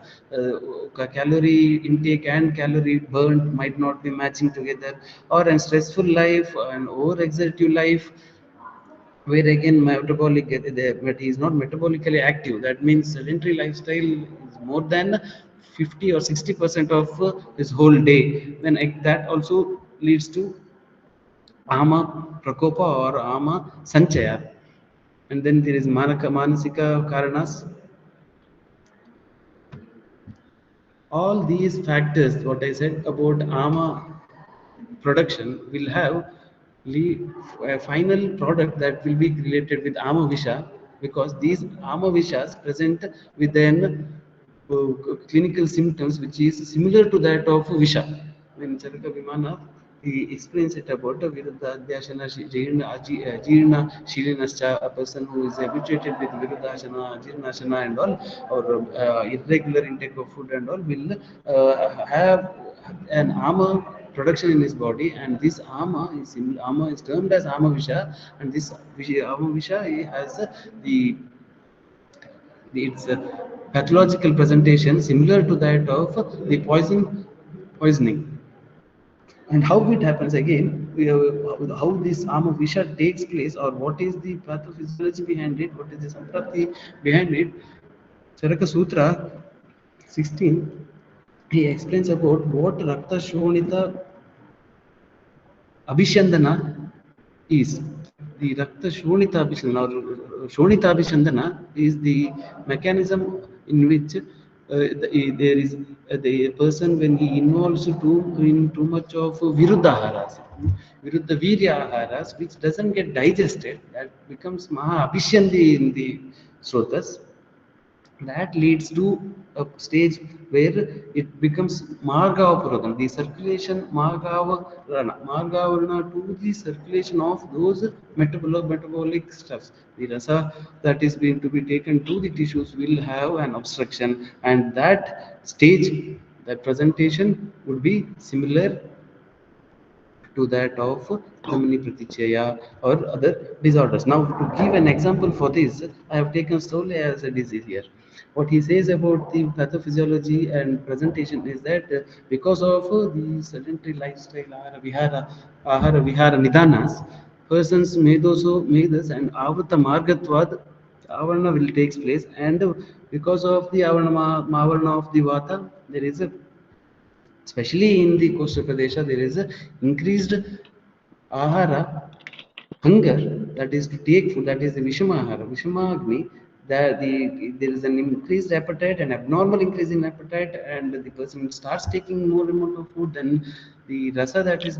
calorie intake and calorie burned might not be matching together, or a stressful life and overexertive life where again metabolic but he is not metabolically active. That means sedentary lifestyle is more than 50 or 60% of his whole day. Then that also leads to ama prakopa or ama sanchaya. And then there is manasika karanas. All these factors what I said about ama production will have a final product that will be related with Amavisha, because these Amavishas present with an clinical symptoms which is similar to that of Visha. When Charaka Vimana he explains it about Viruddhashana, Jirna, Shilinascha, a person who is habituated with Viruddhashana, Jirnashana and all, or irregular intake of food and all, will have an armor production in his body, and this armor is termed as Amavisha, and this Amavisha has its pathological presentation similar to that of the poisoning. And how it happens again, how this Amavisha takes place, or what is the pathophysiology behind it, what is the samprapti behind it. Charaka Sutra 16, he explains about what Rakta Shonita Abhishandana is. The Rakta Shonita Abhishandana or Shonita Abhishandana is the mechanism in which there is the person when he involves too much of Viruddha Virya aharas, which doesn't get digested, that becomes Maha Abhishyandi in the Srotas. That leads to a stage where it becomes Margava Puradam, the circulation Margavarana to the circulation of those metabolic stuffs. The rasa that is going to be taken to the tissues will have an obstruction, and that stage, that presentation would be similar to that of Damini Pratichaya or other disorders. Now, to give an example for this, I have taken solely as a disease here. What he says about the pathophysiology and presentation is that because of the sedentary lifestyle, ahara vihara nidanas, persons medas and avata margatvad, avarna will takes place, and because of the avarna of the vata, there is a, especially in the coastal Pradesha, there is a increased ahara, hunger, that is to take food, that is the Vishama ahara, Vishama Agni, that there is an increased appetite, an abnormal increase in appetite, and the person starts taking more amount of food, then the rasa that is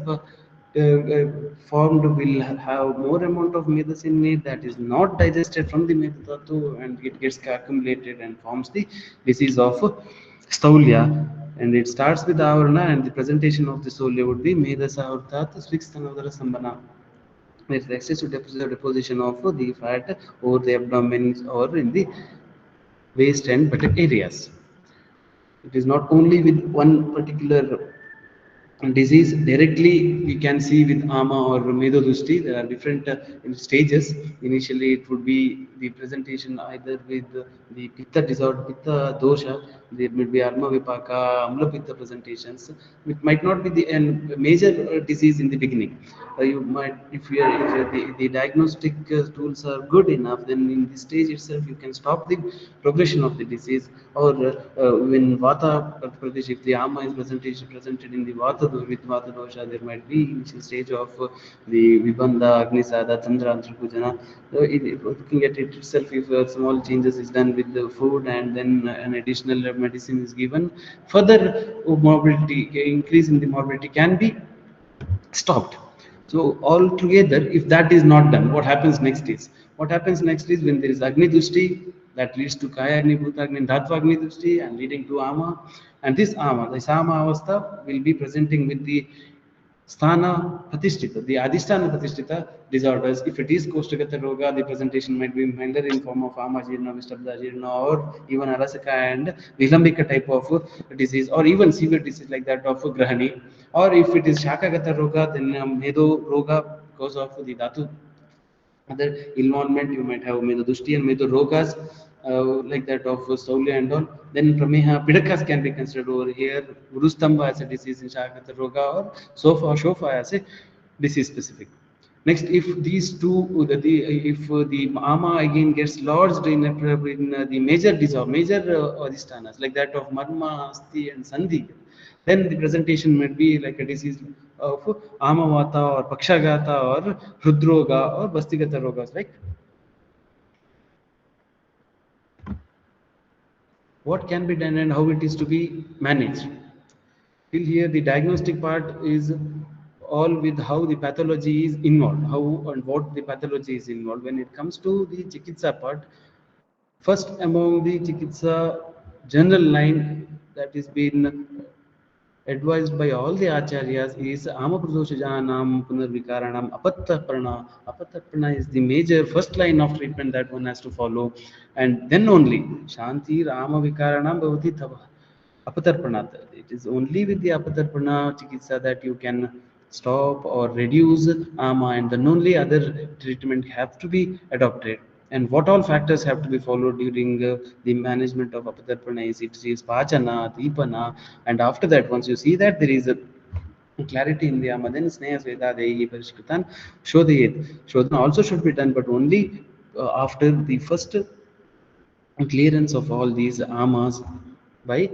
formed will have more amount of medas in it, that is not digested from the Medhatatu, and it gets accumulated and forms the disease of Staulya. And it starts with Avarana, and the presentation of the Staulya would be Medasa Urtat Svikstanodara Sambana. There is excessive deposition of the fat over the abdomen or in the waist and buttock areas. It is not only with one particular disease directly we can see with ama or medodusti. There are different stages. Initially it would be the presentation either with the pitta disorder, pitta dosha. There may be arma vipaka, amla pitta presentations. It might not be the major disease in the beginning. You might, if the diagnostic tools are good enough, then in this stage itself you can stop the progression of the disease. Or when vata pradesh, if the ama is presented in the vata with vata dosha, there might be initial stage of the vibandha, agnisada, chandra antrapujana. Looking at it itself, if small changes is done with the food and then an additional medicine is given, further morbidity, increase in the morbidity can be stopped. So altogether, if that is not done, what happens next is when there is Agni Dushti, that leads to Kaya Agni, Bhuta Agni, Dhatva Agni Dushti, and leading to Ama. And this Ama, the Sama Avastha, will be presenting with the Sthana Pratishtita, the Adhisthana Pratishtita disorders. If it is Koshtagata Roga, the presentation might be milder in form of Amajirna, Vistabdajirna, or even Arasaka and Vilambika type of disease, or even severe disease like that of Grahani. Or if it is Shakagata Roga, then Medo Roga, because of the Dhatu other involvement. You might have Medodushti and Medodogas, like that of Saulia and all. Then Prameha Pidakas can be considered over here. Gurustamba as a disease in Shakata Roga, or Shofa as a disease specific. Next, if these two, if the ama again gets lodged in, the major disorder, major adhisthanas like that of marma, asti, and sandhi, then the presentation might be like a disease of amavata or pakshagata or hrudroga or bastigata rogas. Like, what can be done and how it is to be managed. Till here, the diagnostic part is all with how the pathology is involved, how and what the pathology is involved. When it comes to the chikitsa part, first among the chikitsa general line that is been advised by all the acharyas is Amapradoshajanam Punarvikaranam Apattaprana. Apattaprana is the major first line of treatment that one has to follow, and then only Shanti Rama Vikaranam Bhavati Tava. Apatarpana. It is only with the Apatarpana Chikitsa that you can stop or reduce ama, and then only other treatment have to be adopted. And what all factors have to be followed during the management of Apatarpana is it is Pachana, Deepana, and after that, once you see that there is a clarity in the ama, then Sneha Sveda Dehi Parishkritan Shodhayet. Shodhana also should be done, but only after the first clearance of all these amas by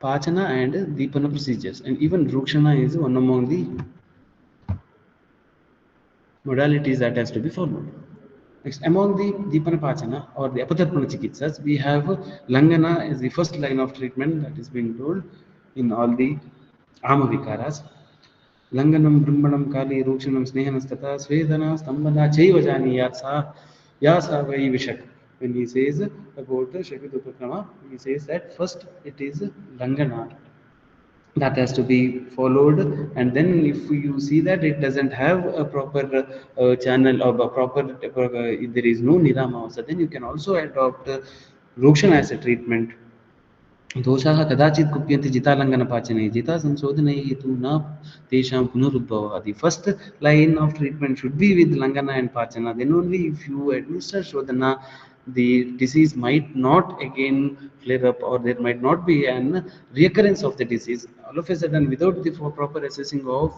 Pachana and Deepana procedures, and even Rukshana is one among the modalities that has to be followed. Next, among the Deepana Pachana or the Apatarpana Chikitsas, we have Langana is the first line of treatment that is being told in all the Ama Vikaras. Langanam, Brahmanam, Kali, Rukshanam, Snehanastata, Svedana, Stambana, Chaivajani, Yasa, Vai Vishak. When he says about Shakitupakrama, he says that first it is Langana that has to be followed, and then if you see that it doesn't have a proper channel or a proper there is no nirama also, then you can also adopt Rukshana as a treatment. दोषाः कदाचित् कुप्यन्ते जितालङ्घनपाचने जिता संशोधने हेतु न तेषां पुनरुद्भवः. The first line of treatment should be with Langana and Pachana. Then only if you administer Shodhana, the disease might not again flare up, or there might not be an recurrence of the disease. All of a sudden, without the proper assessing of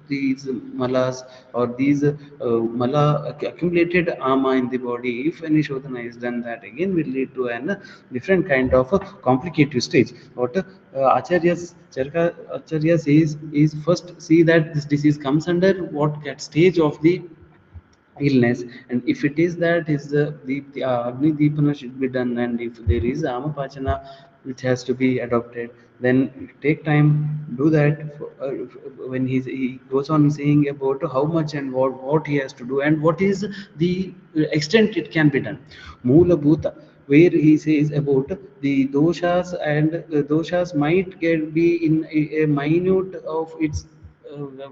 these malas or these mala accumulated ama in the body, if any Shodhana is done, that again will lead to an different kind of complicated stage. What Acharya says is first see that this disease comes under what stage of the illness, and if it is that is the Agni Deepana should be done, and if there is Amapachana which has to be adopted, then take time, do that. When he goes on saying about how much and what he has to do and what is the extent it can be done. Moola Bhuta, where he says about the doshas, and doshas might be in a minute of its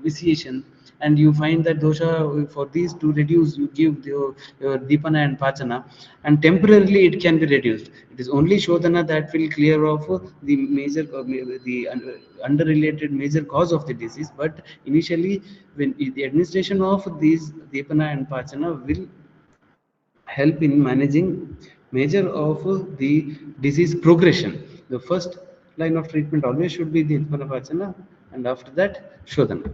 vitiation, and you find that dosha for these to reduce, you give your Deepana and Pachana, and temporarily it can be reduced. It is only Shodhana that will clear off the major, the underrelated major cause of the disease. But initially, when the administration of these Deepana and Pachana will help in managing major of the disease progression. The first line of treatment always should be the Deepana, and after that Shodhana.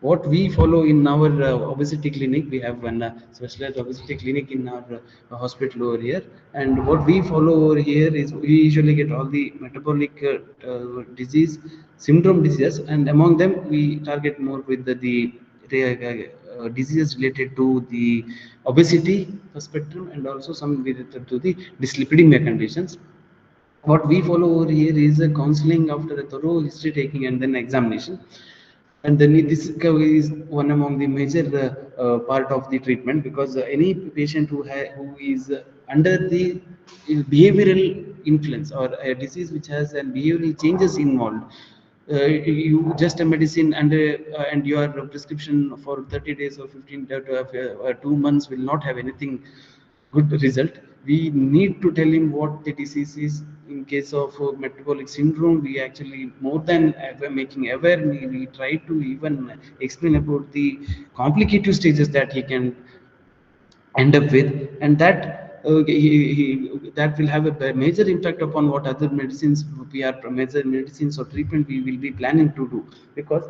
What we follow in our obesity clinic, we have one specialized obesity clinic in our hospital over here, and what we follow over here is we usually get all the metabolic disease syndrome diseases, and among them we target more with the diseases related to the obesity spectrum, and also some related to the dyslipidemia conditions. What we follow over here is a counseling after a thorough history taking and then examination. And then this is one among the major part of the treatment, because any patient who is under the behavioral influence or a disease which has behavioral changes involved, you just a medicine and your prescription for 30 days or 15 2 months will not have anything good result. We need to tell him what the disease is. In case of metabolic syndrome, we actually more than ever making aware, we try to even explain about the complicated stages that he can end up with, and that that will have a major impact upon what other medicines we are major medicines or treatment we will be planning to do, because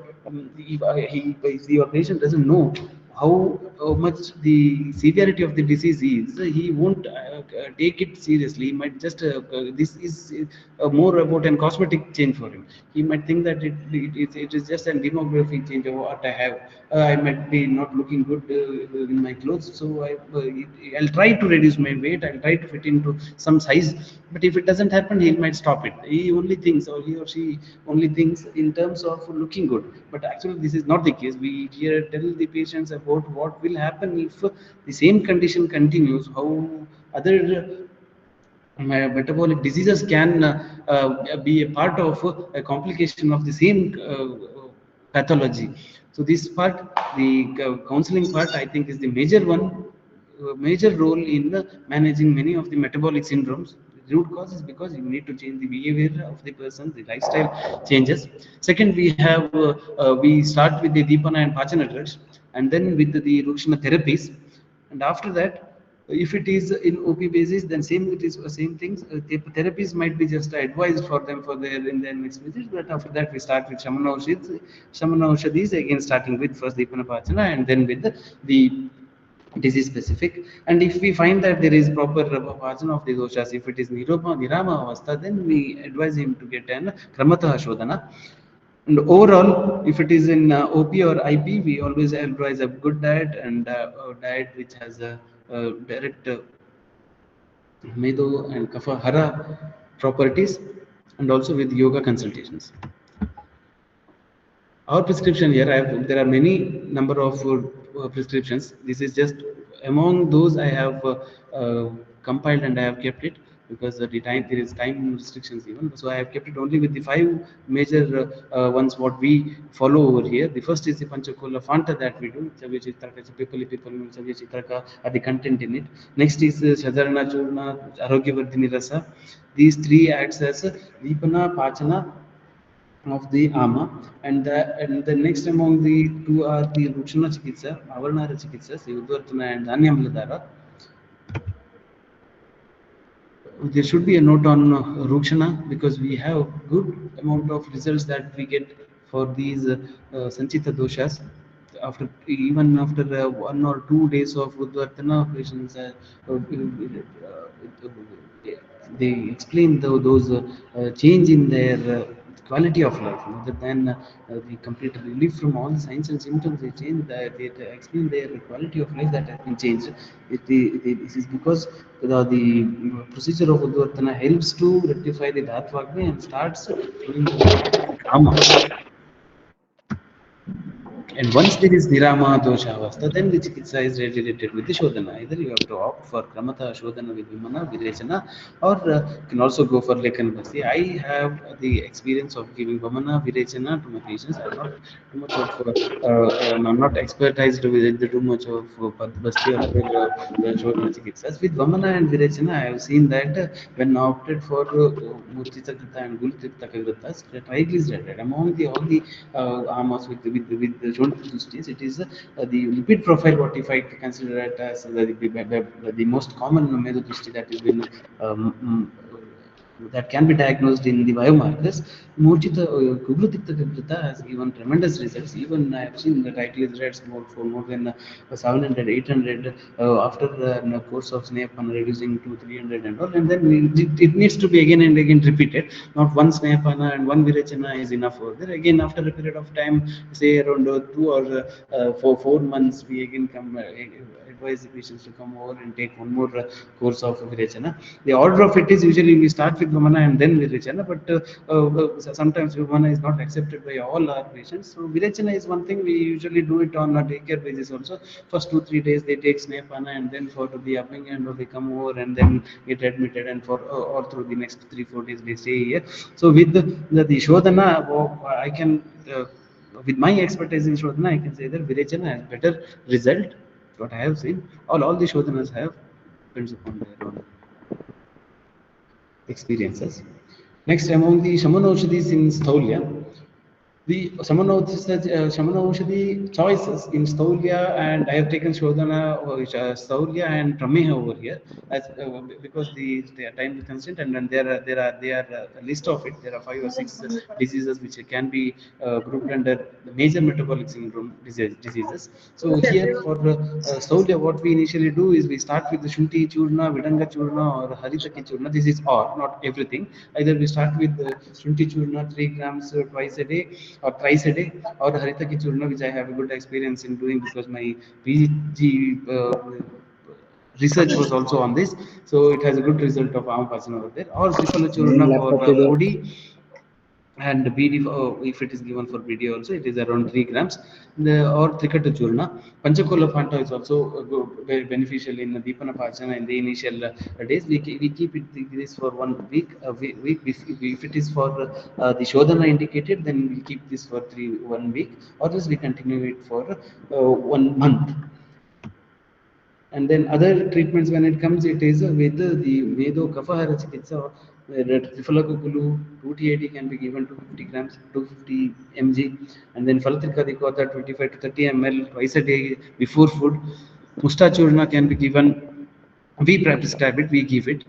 if your patient doesn't know how much the severity of the disease is, he won't take it seriously. He might just this is more about an cosmetic change for him. He might think that it is just a demographic change of what I have. I might be not looking good in my clothes, so I'll try to reduce my weight. I'll try to fit into some size. But if it doesn't happen, he might stop it. He only thinks, or he or she only thinks in terms of looking good. But actually, this is not the case. We here tell the patients about what will happen if the same condition continues. How other metabolic diseases can be a part of a complication of the same pathology. So this part, the counseling part, I think is the major one, major role in managing many of the metabolic syndromes. The root cause is because you need to change the behavior of the person, the lifestyle changes. Second, we have we start with the Deepana and Pachana drugs, and then with the Rukshana therapies, and after that, if it is in OP basis, then same it is same things. Therapies might be just advised for them for their in their next visit, but after that we start with Shamana Aushadhis, again starting with first Deepana Pachana and then with the disease specific. And if we find that there is proper pachana of the doshas, if it is nirama avastha, then we advise him to get an kramata shodhana. And overall, if it is in OP or IP, we always advise a good diet and a diet which has a direct medo and kapha hara properties, and also with yoga consultations. Our prescription here, there are many number of prescriptions. This is just among those I have compiled, and I have kept it because the time there is time restrictions even. So I have kept it only with the 5 major ones what we follow over here. The first is the Panchakola Fanta that we do, Chavya Chitraka, Pipali Pipali, Chavya Chitraka are the content in it. Next is Shadarana Churna, Arogyavardhini Rasa. These 3 acts as Deepana, Pachana of the ama, and the next among the 2 are the Rukshana Chikitsa, Avarnara Chikitsa, Udvartana and Dhanyamladhara. There should be a note on Rukshana because we have good amount of results that we get for these Sanchita doshas. Even after 1 or 2 days of Udvartana, patients they explain those change in their quality of life, rather than the complete relief from all the signs and symptoms. They change they explain their quality of life that has been changed. This is because the procedure of Udvartana helps to rectify the Dhartvagni and starts doing the karma. And once there is Nirama dosha avastha, then the chikitsa is related with the Shodhana. Either you have to opt for Kramata Shodhana with Vimana, Virechana, or you can also go for Lekan Basti. I have the experience of giving Vamana, Virechana to my patients. I'm not too much of, I'm not expertized with too much of Basti or other Shodhana chikitsas. With Vamana and Virechana, I have seen that when opted for Murtita Krita and Gulitita Kritas, triglyceride among all the amas with the Jonathan, it is the lipid profile. What if I consider it as the most common mesothelioma that has been that can be diagnosed in the biomarkers. Murchita Kuglutita has given tremendous results. Even I have seen the triglycerides for more than 700, 800 after a course of Snapana reducing to 300 and all. And then it needs to be again and again repeated. Not one Snapana and one Virechana is enough for there. Again, after a period of time, say around 2 or 4 months, we again come advise the patients to come over and take one more course of Virechana. The order of it is usually we start with with Vamana and then Virechana, but sometimes Vamana is not accepted by all our patients. So Virechana is one thing we usually do it on a daycare basis also. First 2-3 days they take Snehpana, and then for the upping and they come over and then get admitted, and for all through the next 3-4 days they stay here. So with the Shodhana, I can with my expertise in Shodhana, I can say that Virechana has better result. What I have seen, all the Shodhanas have, depends upon their own experiences. Next, among the Shamanaushadis in Staulia, the Shamanaushadhi choices in Staulia, and I have taken Shodhana, Staulia and Prameha over here, as because the time constraint, and then there are a list of it. There are 5 or 6 diseases which can be grouped under the major metabolic syndrome diseases. So here for Staulia, what we initially do is we start with the Shunti Churna, Vidanga Churna, or Haritaki Churna. This is all, not everything. Either we start with Shunti Churna 3 grams twice a day or thrice a day, or Haritaki Churna, which I have a good experience in doing because my PG research was also on this, so it has a good result of Amapachana over there, or Triphala Main Churna for laptop is OD, and BD, if it is given for BD also, it is around 3 grams. Or Trikata Churna. Panchakola Phanta is also very beneficial in Deepana Pachana in the initial days. We keep it this for 1 week. If it is for the Shodhana indicated, then we keep this for 1 week, or else we continue it for 1 month. And then other treatments, when it comes, it is with the Medo Kafahara Chikitsa, Trifalakukulu, 2TAD can be given 250 grams, 250 mg, and then Falatrika Dikota 25 to 30 ml twice a day before food. Musta Churna can be given, we prescribe it, we give it.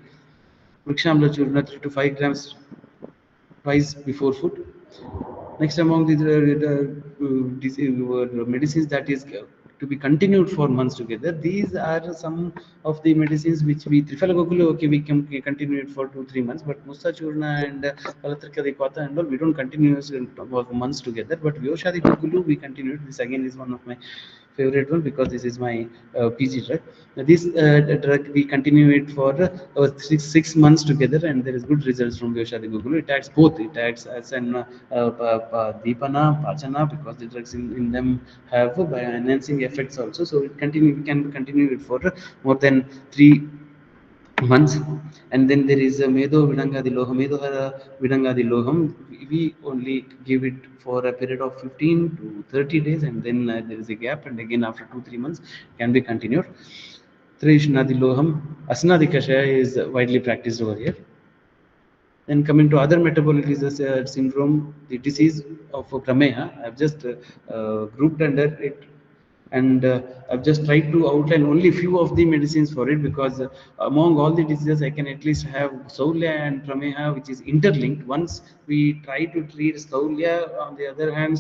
Vrikshamla Churna 3 to 5 grams twice before food. Next, among the medicines that is to be continued for months together, these are some of the medicines which we Trifalagokulu, okay, we can continue it for 2-3 months, but Musta Churna and Palatrika Dikota and all, we don't continue for months together. But Vyoshadi Gugulu, we continue it. This again is one of my favorite one because this is my PG drug. This drug we continue it for 6 months together, and there is good results from Vyoshadi Gugulu. It acts both. It acts as an Deepana, Pachana, because the drugs in them have enhancing effects also. So we can continue it for more than 3 months. And then there is a Medo Vidangadi Loham. Medohara Vidangadi Loham, we only give it for a period of 15 to 30 days, and then there is a gap, and again after 2-3 months can be continued. Trishnadi Loham, Asnadi Kashaya is widely practiced over here. Then coming to other metabolic disease syndrome, the disease of Prameha, I've just grouped under it, and I've just tried to outline only few of the medicines for it, because among all the diseases I can at least have Staulia and Prameha, which is interlinked. Once we try to treat Staulia, on the other hand,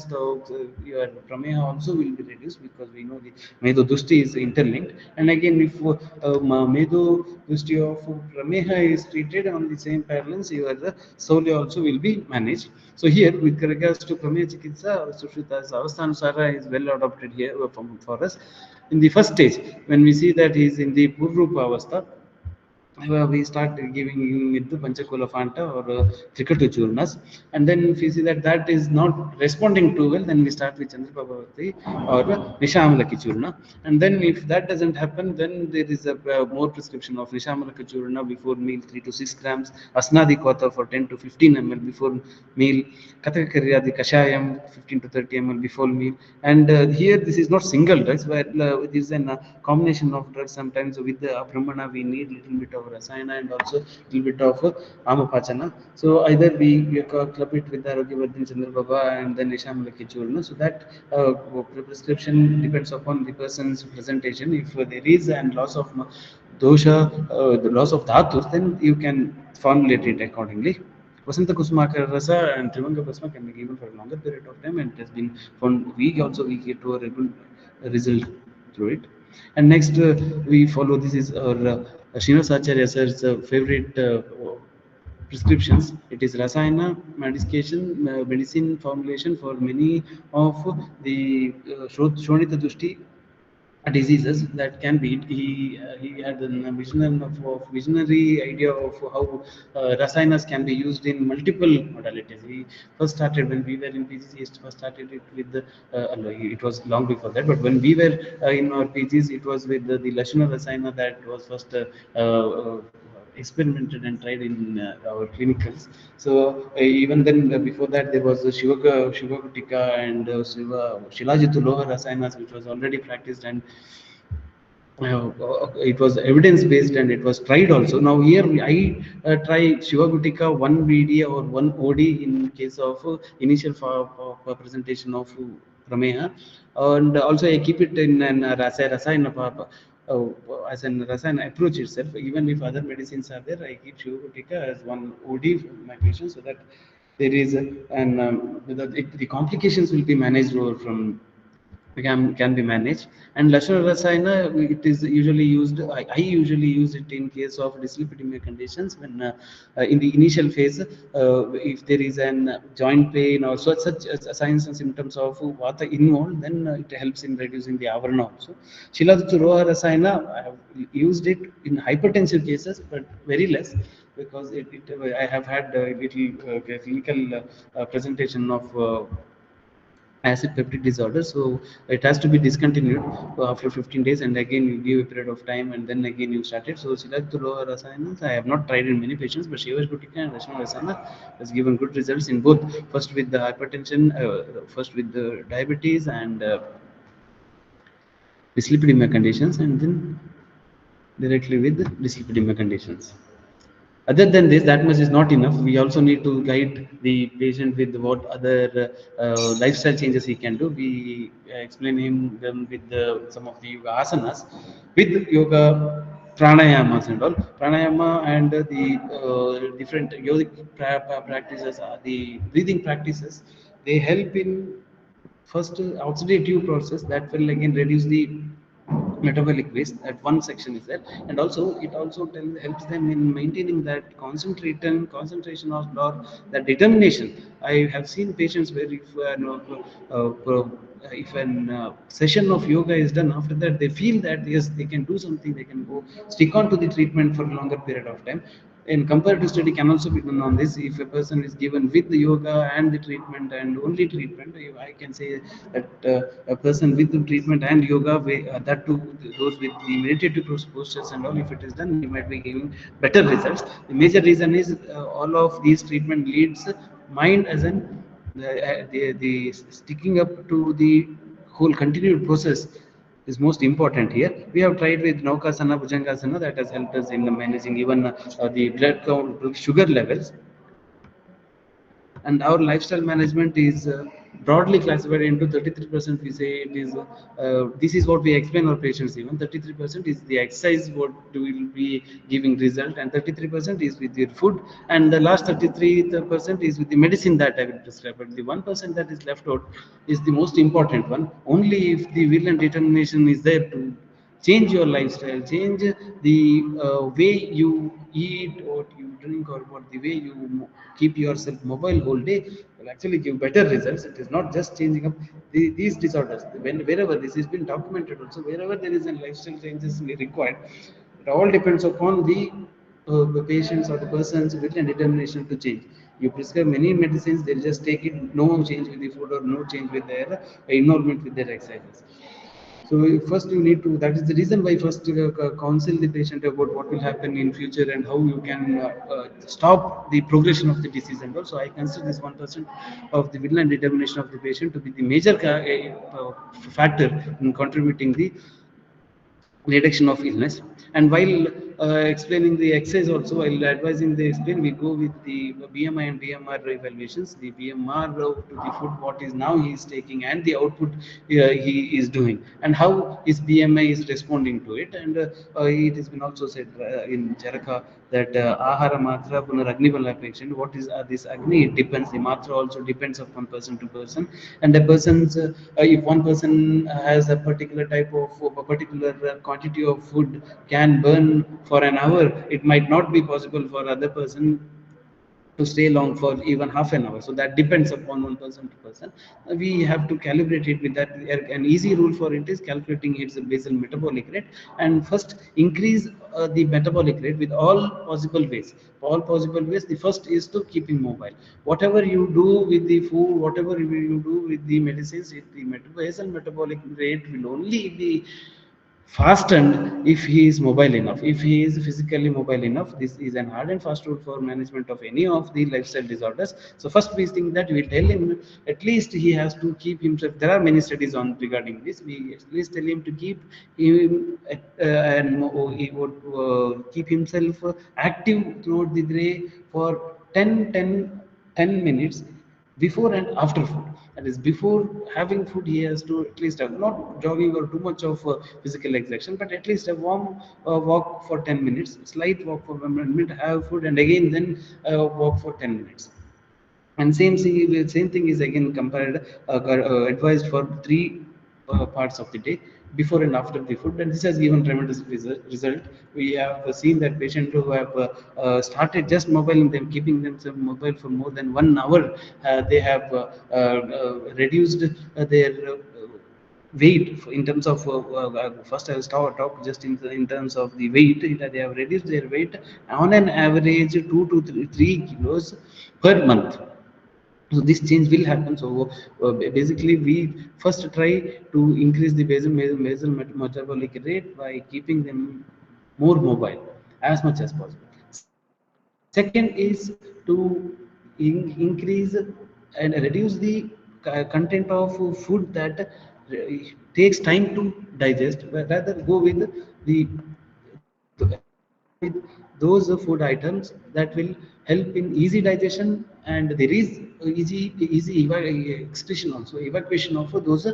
your Prameha also will be reduced, because we know the Medo Dushti is interlinked. And again, if Medo Dushti of Prameha is treated on the same parallels, your Staulia also will be managed. So here, with regards to Prameha Chikitsa, Sushruta Avasthanusara is well adopted here for us. In the first stage, when we see that he is in the Purrupa Avastha, we start giving with the Panchakola Phanta or Trikatu Churnas, and then if we see that is not responding too well, then we start with Chandraprabhavati or Nishamalaki Churna. And then if that doesn't happen, then there is a more prescription of Nishamalaki Churna before meal, 3 to 6 grams, Asnadi Kota for 10 to 15 ml before meal, Kathakakariyadi Kashayam 15 to 30 ml before meal. And here this is not single drugs, but it is a combination of drugs. Sometimes with the Brahmana we need little bit of Rasayana and also little bit of Amapachana. So either we club it with the Arogyavardhan Chandra Baba and then Nishamalaki Churna. So that prescription depends upon the person's presentation. If there is and loss of dosha, the loss of dhatus, then you can formulate it accordingly. Vasanta Kusmakar Rasa and Trivanga Basma can be given for a longer period of time, and it has been found we get to a good result through it. And next we follow, this is our Srinivas Acharya sir's favorite prescriptions. It is Rasayana medication, medicine formulation for many of the Shonita Dushti diseases that can be. He had a visionary idea of how rasayanas can be used in multiple modalities. He first started when we were in PGs. He first started it with it was long before that, but when we were in our PGs, it was with the Lashuna rasayana that was first experimented and tried in our clinicals. So even then, before that, there was the Shivagutika and Shilajitu Loha rasayanas, which was already practiced, and it was evidence based and it was tried also. Now here I try Shivagutika 1 VD or 1 OD in case of initial presentation of Prameha, and also I keep it in an Rasayana as an Rasayana approach itself. Even if other medicines are there, I keep Shivagutika as 1 OD for my patients, so that there is the complications will be managed over from can be managed. And Lashana Rasayana, it is usually used, I usually use it in case of dyslipidemia conditions when in the initial phase, if there is an joint pain or such signs and symptoms of Vata involved, then it helps in reducing the Avarana also. Shiladutsuroha Rasayana, I have used it in hypertensive cases, but very less, because I have had little clinical presentation of acid peptic disorder, so it has to be discontinued after 15 days, and again you give a period of time, and then again you start it. So Silajituloa Rasayanas I have not tried in many patients, but Shivagutika and Rashna Rasayana has given good results in both, first with the hypertension, first with the diabetes and dyslipidemia conditions, and then directly with dyslipidemia conditions. Other than this, that much is not enough. We also need to guide the patient with what other lifestyle changes he can do. We explain him them with some of the yoga asanas, with yoga pranayamas and all. Pranayama and the different yogic practices, the breathing practices, they help in first oxidative process that will again reduce the metabolic waste. That one section is there, and also it also helps them in maintaining that concentration or that determination. I have seen patients where if an session of yoga is done, after that they feel that yes, they can do something, they can go stick on to the treatment for a longer period of time. And comparative study can also be done on this. If a person is given with the yoga and the treatment and only treatment, I can say that a person with the treatment and yoga, that too, those with the meditative postures and all, if it is done, he might be giving better results. The major reason is all of these treatment leads mind as an the sticking up to the whole continued process is most important here. We have tried with Naukasana, Bhujangasana, that has helped us in managing even the blood count, sugar levels. And our lifestyle management is broadly classified into 33%. We say it is this is what we explain our patients. Even 33% is the exercise what will be giving result, and 33% is with your food, and the last 33% is with the medicine that I will prescribe. But the 1% that is left out is the most important one. Only if the will and determination is there to change your lifestyle, change the way you eat or you drink, or what the way you keep yourself mobile whole day, will actually give better results. It is not just changing up these disorders. Wherever this has been documented also, wherever there is a lifestyle changes required, it all depends upon the patients or the person's will and determination to change. You prescribe many medicines, they'll just take it, no change with the food or no change with their involvement with their exercises. So first you need to, that is the reason why first counsel the patient about what will happen in future and how you can stop the progression of the disease. And also I consider this 1% of the will and determination of the patient to be the major factor in contributing the reduction of illness. And while explaining the exercise also, while advising the explain, we go with the BMI and BMR evaluations. The BMR to the food what is now he is taking, and the output he is doing, and how his BMI is responding to it. And it has been also said in Charaka that ahara matra punar agni balapekshan. What is this agni? It depends. The matra also depends upon person to person, and the person's if one person has a particular type of a particular quantity of food can burn for an hour, it might not be possible for other person to stay long for even half an hour. So that depends upon one person to person. We have to calibrate it with that. An easy rule for it is calculating its basal metabolic rate, and first increase the metabolic rate with all possible ways. All possible ways. The first is to keep him mobile. Whatever you do with the food, whatever you do with the medicines, the basal metabolic rate will only be fastened if he is mobile enough, if he is physically mobile enough. This is an hard and fast rule for management of any of the lifestyle disorders. So first we think that we tell him at least he has to keep himself. There are many studies on regarding this. We at least tell him to keep him he would keep himself active throughout the day for 10 minutes before and after food. That is, before having food he has to at least have not jogging or too much of physical exertion, but at least a warm walk for 10 minutes, slight walk for 1 minute, have food, and again then walk for 10 minutes. And same thing is again compared, advised for 3 parts of the day, before and after the food, and this has given tremendous result. We have seen that patient who have started just mobile and them keeping themselves mobile for more than 1 hour, they have reduced their weight in terms of first I'll talk just in terms of the weight. They have reduced their weight on an average 2 to 3 kilos per month. So this change will happen. So basically we first try to increase the basal metabolic rate by keeping them more mobile as much as possible. Second is to increase and reduce the content of food that takes time to digest, but rather go with go with those food items that will help in easy digestion, and there is easy excretion, also evacuation of those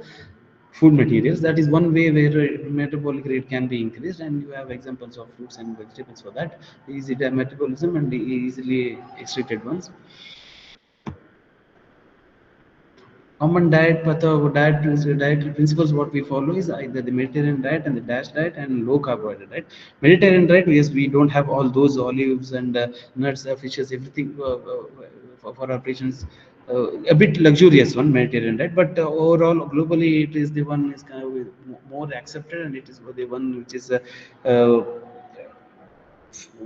food materials. That is one way where metabolic rate can be increased, and you have examples of fruits and vegetables for that. Easy metabolism and easily excreted ones. Common dietary principles what we follow is either the Mediterranean diet and the DASH diet and low carbohydrate diet. Mediterranean diet, yes, we don't have all those olives and nuts, fishes, everything for our patients. A bit luxurious one, Mediterranean diet, but overall globally it is the one is kind of more accepted, and it is the one which is uh,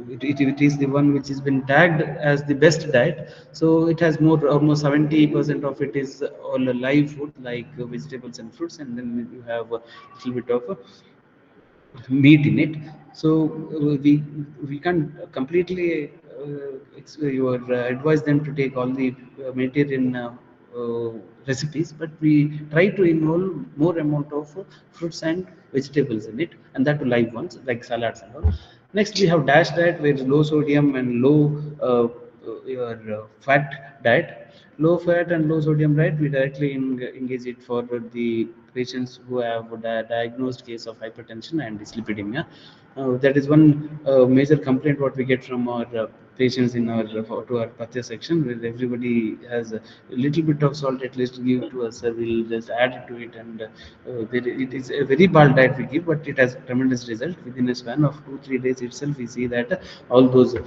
it is the one which has been tagged as the best diet. So it has more, almost 70% of it is all live food like vegetables and fruits, and then you have a little bit of meat in it. So we can't completely you are advise them to take all the Mediterranean recipes, but we try to involve more amount of fruits and vegetables in it, and that to live ones like salads and all. Next we have DASH diet, where low sodium and low your fat diet. Low fat and low sodium diet, we directly engage it for the patients who have a diagnosed case of hypertension and dyslipidemia. That is one major complaint what we get from our patients in our to our pathya section, where everybody has a little bit of salt at least give to us. We'll just add it to it, and it is a very bald diet we give, but it has tremendous result. Within a span of 2-3 days itself, we see that all those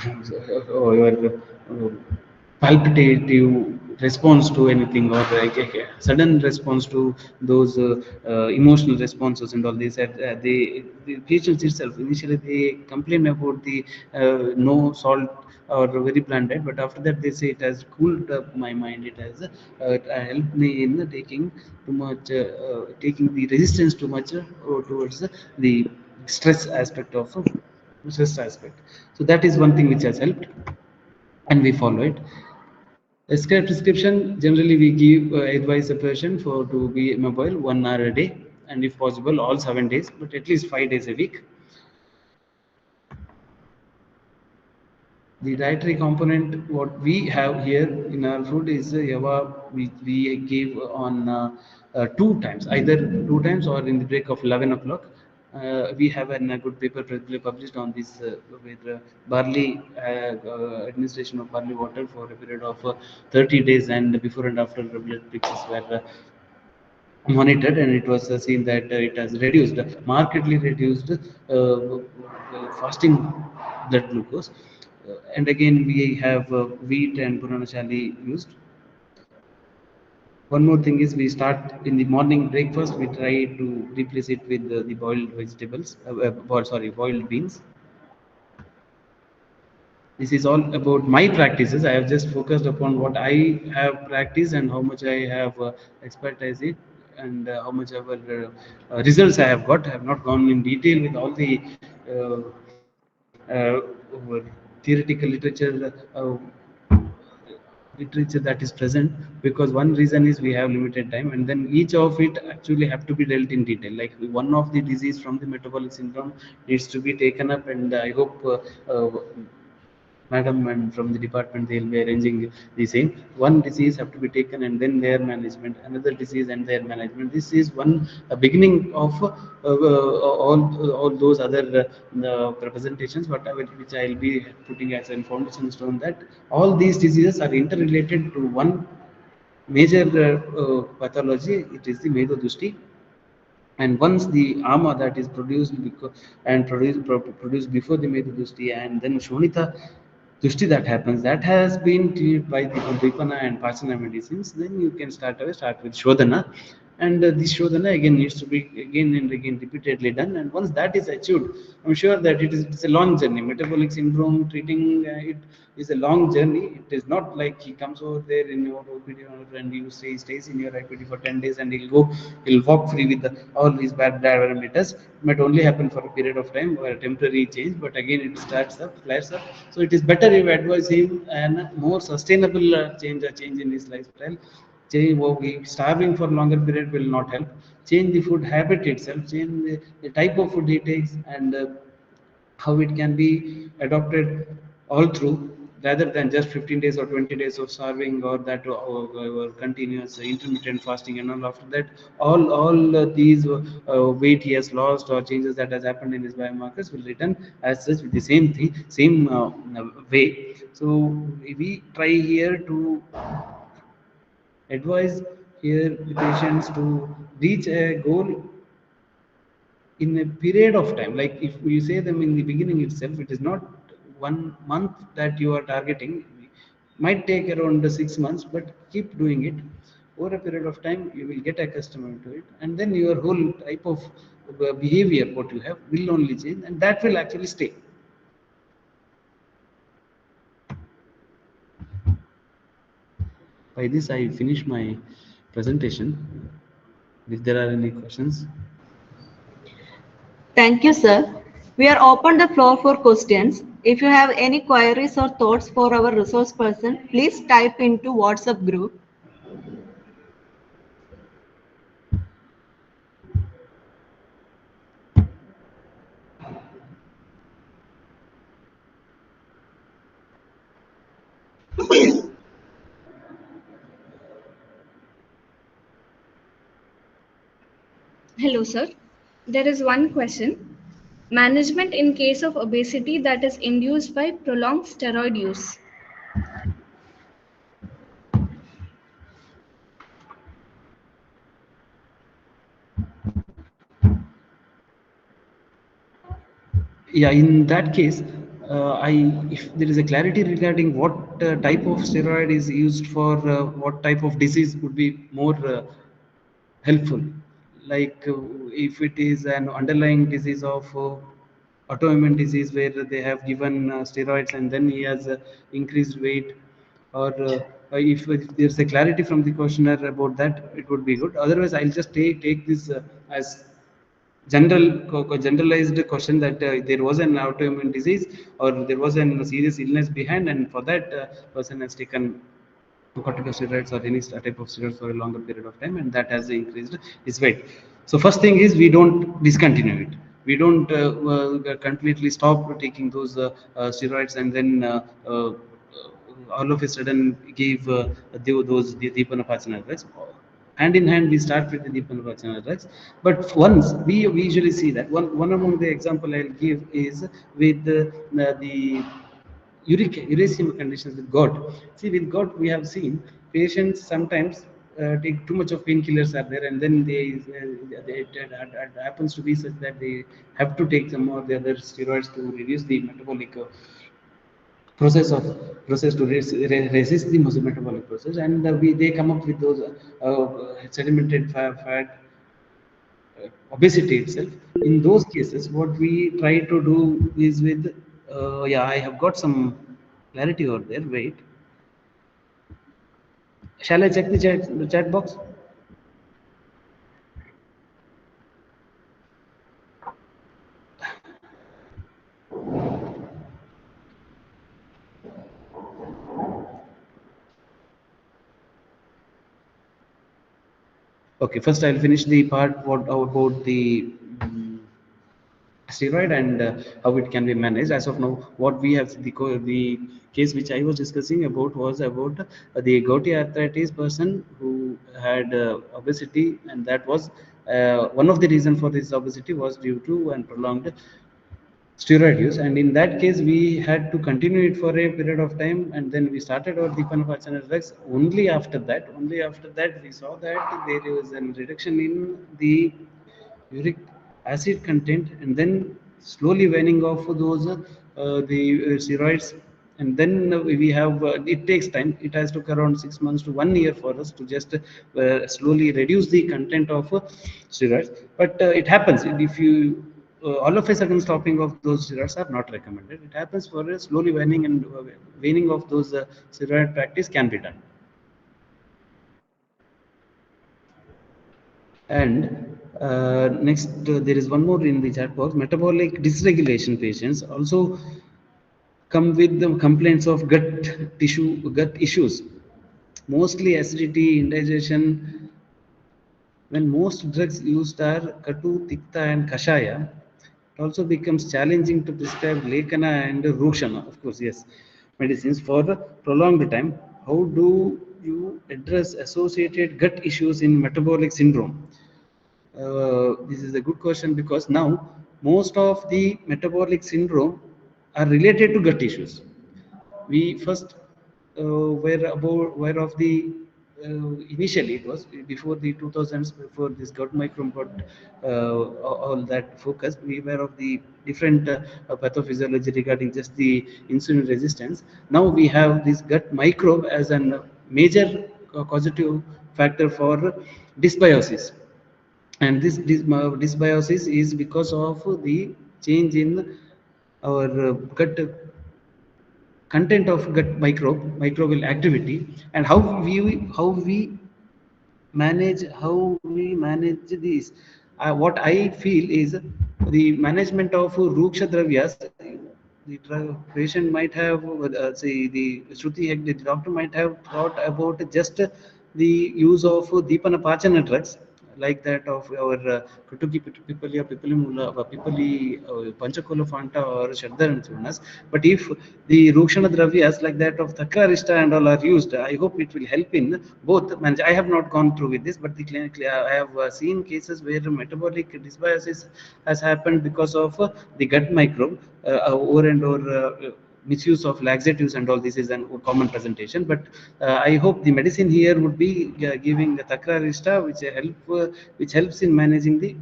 your palpitative response to anything, or like a sudden response to those emotional responses and all this. The patients itself initially they complain about the no salt or very bland diet, but after that they say it has cooled up my mind. It has helped me in taking too much, taking the resistance too much towards the stress aspect of stress aspect. So that is one thing which has helped, and we follow it. Prescription, generally we give advise a patient for to be mobile 1 hour a day, and if possible all 7 days, but at least 5 days a week. The dietary component what we have here in our food is yava. We give on 2 times, either 2 times or in the break of 11 o'clock. We have a good paper published on this with barley administration of barley water for a period of 30 days, and before and after blood pricks were monitored, and it was seen that it has markedly reduced fasting blood glucose. And again we have wheat and Puranachali used. One more thing is we start in the morning breakfast. We try to replace it with the boiled vegetables, boiled beans. This is all about my practices. I have just focused upon what I have practiced and how much I have expertise it, and how much ever results I have got. I have not gone in detail with all the theoretical literature that is present, because one reason is we have limited time, and then each of it actually have to be dealt in detail. Like one of the disease from the metabolic syndrome needs to be taken up, and I hope madam and from the department they'll be arranging the same. One disease have to be taken and then their management, another disease and their management. This is one beginning of all those other representations which I'll be putting as a foundation stone, that all these diseases are interrelated to one major pathology. It is the Medodushti. And once the ama that is produced produced before the Medodushti, and then Shonita Dushti that happens, that has been treated by the Dipana and Pachana medicines, then you can start with Shodhana. And this Shodhana again needs to be again and again repeatedly done. And once that is achieved, I'm sure that it's a long journey. Metabolic syndrome treating it is a long journey. It is not like he comes over there in your OPD and you say stays in your IPD for 10 days and he'll walk free with all his bad parameters. It might only happen for a period of time or a temporary change, but again it starts up, flares up. So it is better if you advise him and more sustainable change in his lifestyle. Starving for longer period will not help. Change the food habit itself, change the type of food he takes, and how it can be adopted all through, rather than just 15 days or 20 days of starving, or that or continuous intermittent fasting. And all after that, all these weight he has lost or changes that has happened in his biomarkers will return as such with the same thing, same way. So we try here to advise here the patients to reach a goal in a period of time. Like if you say them in the beginning itself, it is not 1 month that you are targeting. Might take around 6 months, but keep doing it over a period of time. You will get accustomed to it, and then your whole type of behavior what you have will only change, and that will actually stay. By this I finish my presentation. If there are any questions. Thank you, sir. We are open the floor for questions. If you have any queries or thoughts for our resource person, please type into WhatsApp group. Hello, sir. There is one question. Management in case of obesity that is induced by prolonged steroid use. Yeah, in that case, if there is a clarity regarding what type of steroid is used for what type of disease would be more helpful. Like if it is an underlying disease of autoimmune disease where they have given steroids and then he has increased weight, or if there's a clarity from the questionnaire about that, it would be good. Otherwise, I'll just take this as generalized question that there was an autoimmune disease or there was a serious illness behind, and for that person has taken corticosteroids or any type of steroids for a longer period of time, and that has increased his weight. So first thing is we don't discontinue it. We don't completely stop taking those steroids and then all of a sudden give those Deepana drugs. Hand in hand, we start with the Deepana drugs. But once we usually see that one among the example I'll give is with the uracema conditions with gout. See, with gout, we have seen patients sometimes take too much of painkillers are there, and then it happens to be such that they have to take some more the other steroids to reduce the metabolic process to resist the metabolic process, and they come up with those sedimented fat obesity itself. In those cases, what we try to do is with yeah, I have got some clarity over there. Wait, shall I check the chat box? Okay, first I'll finish the part what about the steroid and how it can be managed. As of now, what we have the case which I was discussing about was about the gouty arthritis person who had obesity, and that was one of the reason for this obesity was due to and prolonged steroid use, and in that case we had to continue it for a period of time, and then we started our deepanapachana drugs. Only after that we saw that there was a reduction in the uric acid content, and then slowly waning off those steroids, and then we have it takes time. It has took around 6 months to 1 year for us to just slowly reduce the content of steroids, but it happens if you all of a sudden stopping of those steroids are not recommended. It happens for a slowly waning, and waning of those steroid practice can be done. And next, there is one more in the chat box. Metabolic dysregulation patients also come with the complaints of gut issues, mostly acidity, indigestion. When most drugs used are Katu, Tikta, and Kashaya, it also becomes challenging to prescribe Lekana and Rukshana, of course, yes, medicines for a prolonged time. How do you address associated gut issues in metabolic syndrome? This is a good question, because now most of the metabolic syndrome are related to gut issues. We first were of the initially it was before the 2000s, before this gut microbe got all that focus. We were of the different pathophysiology regarding just the insulin resistance. Now we have this gut microbe as a major causative factor for dysbiosis, and this dysbiosis is because of the change in our gut content of gut microbial activity, and how we manage these. What I feel is the management of ruksha dravyas. The patient might have say the Shruti, the doctor might have thought about just the use of Deepanapachana drugs, like that of our Kutuki Pipalia, Pipalimula, Pipali, Panchakola Fanta or Shardar and Chunas. But if the Rukshana Dravyas like that of Thakrarishta and all are used, I hope it will help in both. I have not gone through with this, but the clinically I have seen cases where metabolic dysbiosis has happened because of the gut microbe over and over. Misuse of laxatives and all this is a common presentation, but I hope the medicine here would be giving the Thakrarishta, which helps in managing the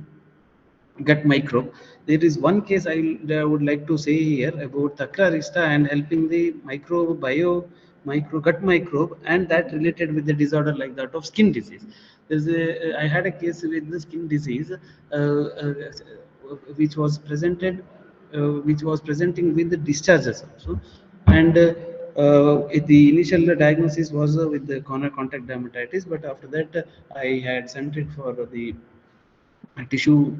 gut microbe. There is one case I would like to say here about Thakrarishta and helping the gut microbe, and that related with the disorder like that of skin disease. I had a case with the skin disease which was presenting with the discharges also, and the initial diagnosis was with the corner contact dermatitis, but after that I had sent it for the tissue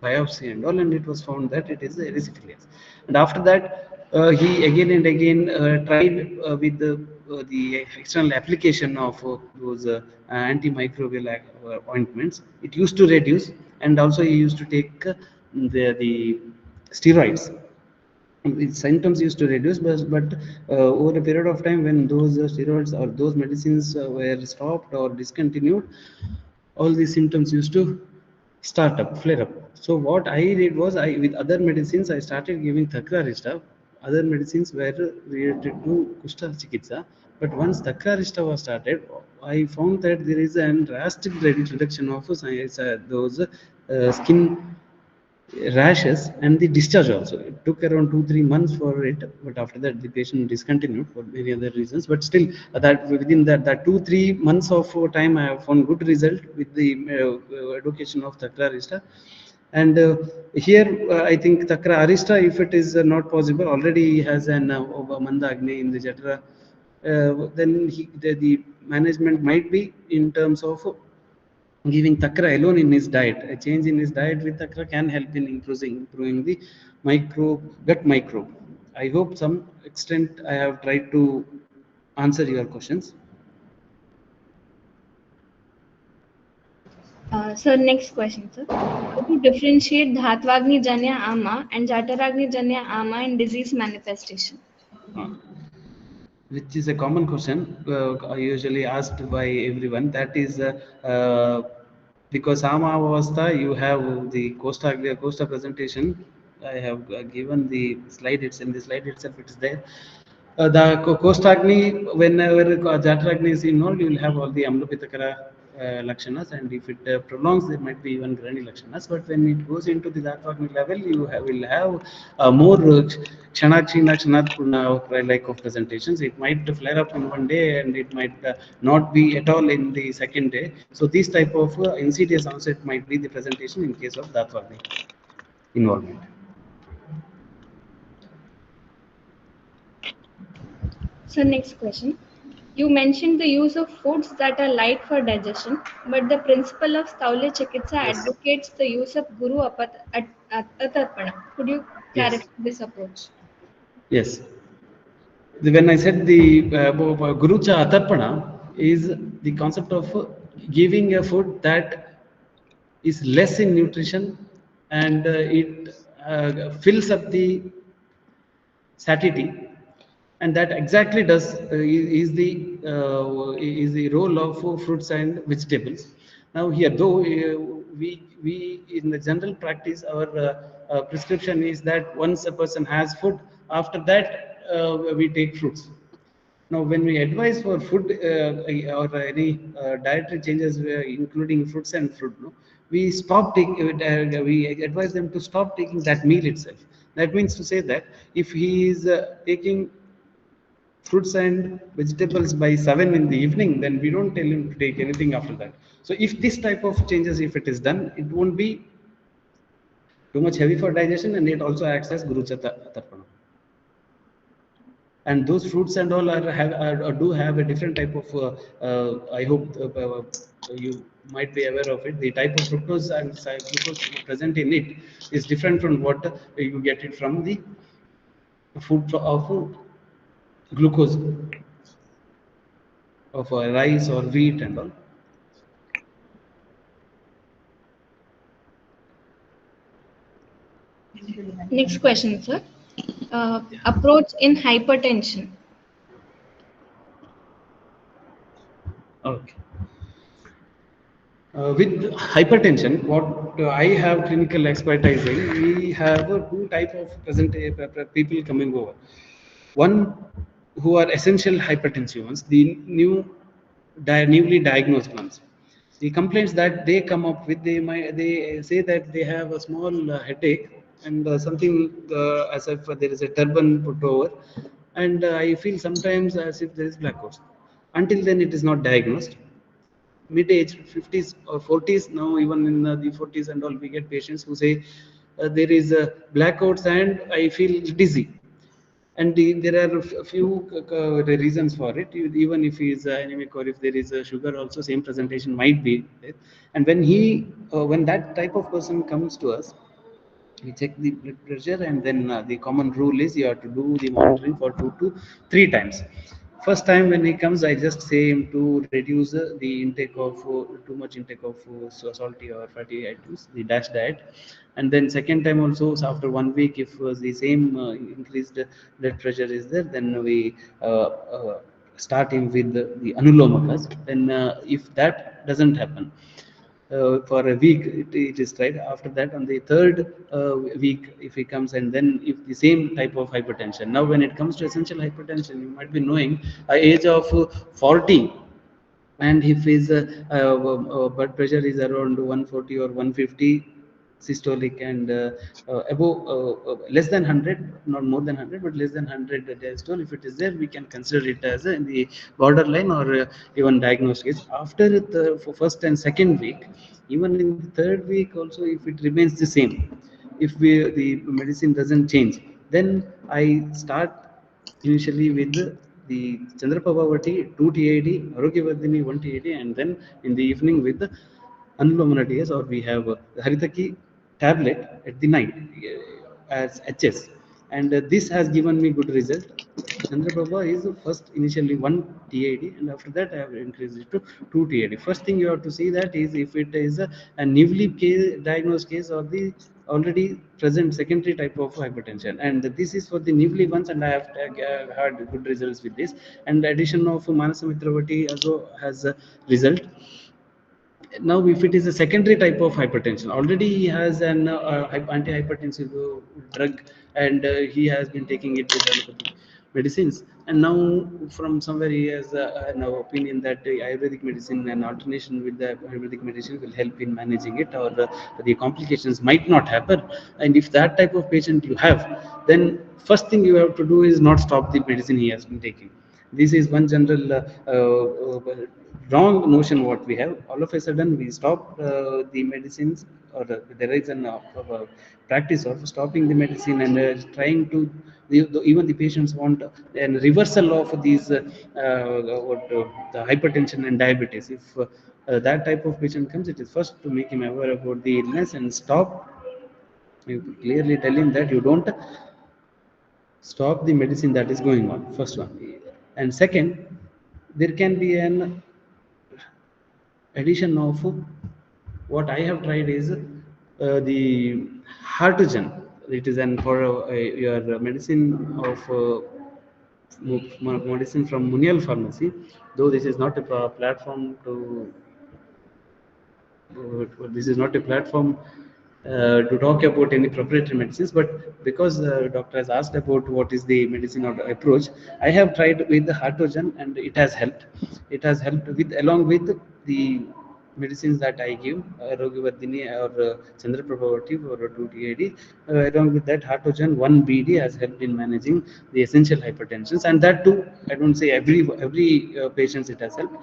biopsy and all, and it was found that it is erysipelas. And after that, he again and again tried with the external application of those antimicrobial ointments. It used to reduce, and also he used to take the steroids. Its symptoms used to reduce, but over a period of time, when those steroids or those medicines were stopped or discontinued, all these symptoms used to flare up. So what I did was, with other medicines I started giving Thakrarishta. Other medicines were related to Kushta Chikitsa, but once Thakrarishta was started, I found that there is a drastic reduction of those skin rashes and the discharge also. It took around 2-3 months for it, but after that the patient discontinued for many other reasons. But still, that within that 2-3 months of time, I have found good result with the education of Takra Arista. And here I think Takra Arista, if it is not possible, already has an Manda Agni in the Jatra, then the management might be in terms of giving takra alone in his diet. A change in his diet with takra can help in improving the gut microbe. I hope some extent I have tried to answer your questions. Sir, next question, sir. How to differentiate Dhatvagni Janya Ama and Jataragni Janya Ama in disease manifestation? Which is a common question usually asked by everyone. That is because Amavastha, you have the Costa presentation. I have given the slide. It's in the slide itself. It is there. The Kostagni, whenever Jatragni is involved, you will have all the Amlapitakara Lakshanas, and if it prolongs, there might be even Grani Lakshanas. But when it goes into the Jatragni level, you will have more Kshanakshina, Kshanatpurna like of presentations. It might flare up in one day and it might not be at all in the second day. So, this type of insidious onset might be the presentation in case of Datvagni involvement. So, next question. You mentioned the use of foods that are light for digestion, but the principle of Staule Chikitsa advocates the use of Guru Atarpana. Could you clarify this approach? Yes. When I said the Gurucha Atarpana is the concept of giving a food that is less in nutrition and it fills up the satiety, and that exactly is the role of fruits and vegetables. Now here, though we in the general practice, our prescription is that once a person has food, after that we take fruits. Now, when we advise for food or any dietary changes, including fruits and fruit, no, we stop taking. We advise them to stop taking that meal itself. That means to say that if he is taking fruits and vegetables by 7 in the evening, then we don't tell him to take anything after that. So, if this type of changes, if it is done, it won't be too much heavy for digestion, and it also acts as Guru Tarpana. And those fruits and all do have a different type of I hope you might be aware of it. The type of fructose and glucose present in it is different from what you get it from the food of glucose of rice or wheat and all. Next question, sir. Approach in hypertension. Okay. With hypertension, what I have clinical expertise in, we have two type of people coming over. One who are essential hypertensive ones, the newly diagnosed ones. The complaints that they come up with, they say that they have a small headache and something as if there is a turban put over, and I feel sometimes as if there is blackouts. Until then, it is not diagnosed. Mid-age 50s or 40s, now even in the 40s and all, we get patients who say there is blackouts and I feel dizzy. And there are a few reasons for it. Even if he is anemic or if there is a sugar, also same presentation might be there. And when that type of person comes to us, we check the blood pressure, and then the common rule is you have to do the monitoring for 2 to 3 times. First time when he comes, I just say him to reduce the intake of too much intake of salty or fatty items, the DASH diet. And then second time also, so after 1 week, if the same increased blood pressure is there, then we start him with the anulomakas. Then if that doesn't happen, for a week it is tried. After that, on the third week, if he comes, and then if the same type of hypertension. Now when it comes to essential hypertension, you might be knowing age of 40, and if his blood pressure is around 140 or 150, systolic and above less than 100, not more than 100, but less than 100 diastole. If it is there, we can consider it as in the borderline or even diagnosed case. After the first and second week, even in the third week also, if it remains the same, if the medicine doesn't change, then I start initially with the Chandraprabhavati 2 TID, Arogyavardhini 1 TID, and then in the evening with the Anulomana DS, or we have Haritaki tablet at the night as HS, and this has given me good result. Chandraprabha is first initially 1 TID, and after that I have increased it to 2 TID. First thing you have to see that is if it is a newly diagnosed case or the already present secondary type of hypertension, and this is for the newly ones, and I have had good results with this. And the addition of Manasamitravati also has a result. Now if it is a secondary type of hypertension, already he has an antihypertensive drug, and he has been taking it with allopathic medicines, and now from somewhere he has an opinion that Ayurvedic medicine and alternation with the Ayurvedic medicine will help in managing it, or the complications might not happen. And if that type of patient you have, then first thing you have to do is not stop the medicine he has been taking. This is one general wrong notion what we have. All of a sudden we stop the medicines, or there is an practice of stopping the medicine and trying to even the patients want a reversal of these the hypertension and diabetes. If that type of patient comes, it is first to make him aware about the illness and stop. You clearly tell him that you don't stop the medicine that is going on, first one. And second, there can be an addition of what I have tried is the Hartogen. It is an for your medicine of medicine from Munial Pharmacy, though this is not a platform to this is not a platform to talk about any proprietary medicines, but because the doctor has asked about what is the medicine or approach, I have tried with the Hartogen, and it has helped. It has helped with along with the medicines that I give, Rogivardhini or Chandraprabhavati or 2 TID. Along with that, Hartogen 1 BD has helped in managing the essential hypertensions, and that too, I don't say every patients it has helped.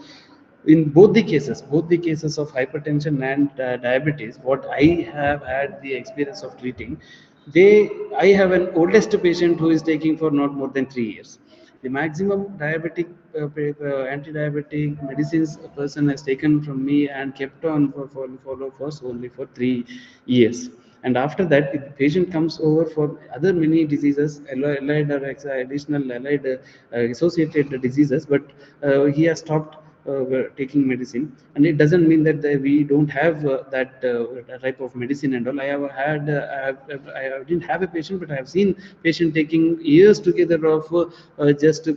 In both the cases of hypertension and diabetes, what I have had the experience of treating, I have an oldest patient who is taking for not more than 3 years. The maximum diabetic anti-diabetic medicines a person has taken from me and kept on for follow for only for 3 years. And after that, if the patient comes over for other many diseases, allied or additional allied associated diseases, but he has stopped taking medicine, and it doesn't mean that we don't have that type of medicine and all. I have had I didn't have a patient, but I have seen patient taking years together of just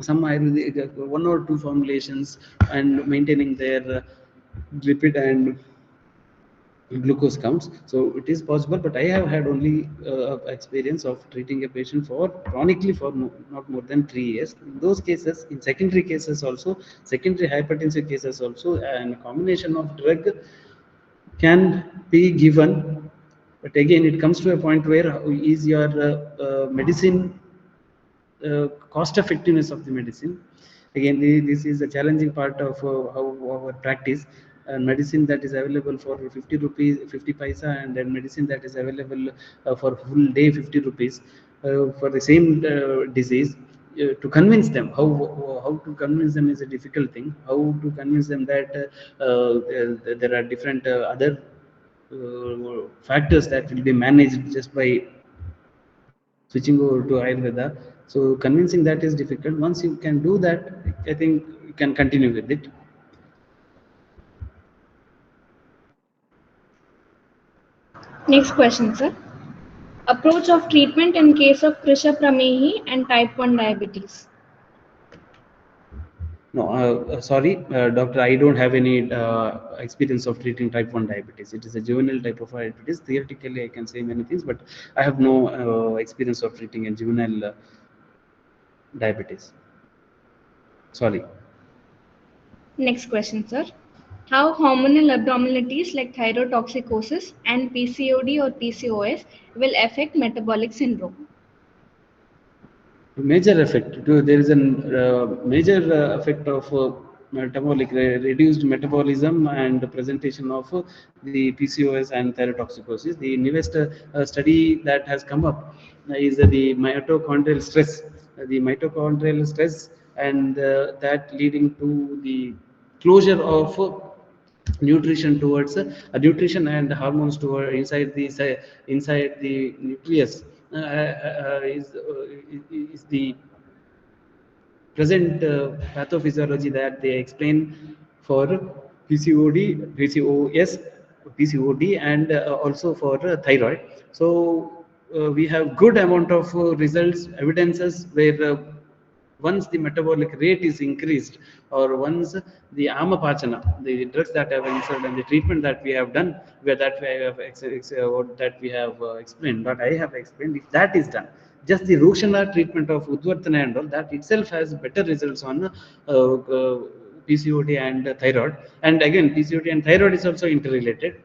some Ayurvedic, one or two formulations, and maintaining their lipid and glucose counts. So it is possible, but I have had only experience of treating a patient for chronically for not more than 3 years. In those cases, in secondary cases also, secondary hypertensive cases also, and a combination of drug can be given. But again, it comes to a point where is your medicine cost effectiveness of the medicine. Again, this is a challenging part of how our practice. And medicine that is available for 50 rupees 50 paisa, and then medicine that is available for full day 50 rupees for the same disease. To convince them, how to convince them is a difficult thing. How to convince them that there are different other factors that will be managed just by switching over to Ayurveda. So convincing that is difficult. Once you can do that, I think you can continue with it. Next question, sir. Approach of treatment in case of Krisha Pramehi and type 1 diabetes. No, sorry, doctor, I don't have any experience of treating type 1 diabetes. It is a juvenile type of diabetes. Theoretically, I can say many things, but I have no experience of treating a juvenile diabetes. Sorry. Next question, sir. How hormonal abnormalities like thyrotoxicosis and PCOD or PCOS will affect metabolic syndrome? Major effect. There is a major effect of reduced metabolism and the presentation of the PCOS and thyrotoxicosis. The newest study that has come up is the mitochondrial stress. The mitochondrial stress and that leading to the closure of nutrition towards nutrition and hormones toward inside the nucleus is the present pathophysiology that they explain for PCOD, PCOS, PCOD, and also for thyroid. So we have good amount of results, evidences where once the metabolic rate is increased, or once the amapachana, the drugs that have inserted and the treatment that we have done, where that we have that we have explained, what I have explained, if that is done, just the Rukshana treatment of Udvartana and all that itself has better results on PCOD and thyroid. And again, PCOD and thyroid is also interrelated.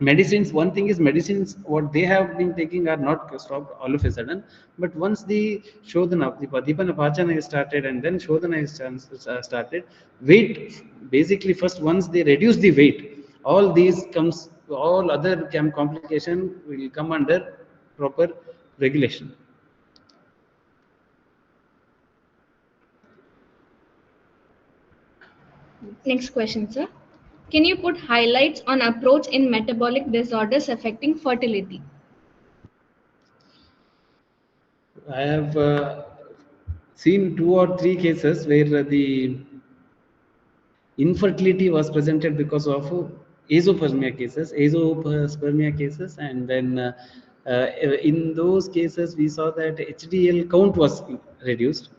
Medicines, one thing is medicines, what they have been taking are not stopped all of a sudden, but once the Shodhana, the Padipana Pachana is started and then Shodhana is started, weight, basically first once they reduce the weight, all these comes, all other complication will come under proper regulation. Next question, sir. Can you put highlights on approach in metabolic disorders affecting fertility? I have seen 2 or 3 cases where the infertility was presented because of azospermia cases, and then in those cases we saw that HDL count was reduced,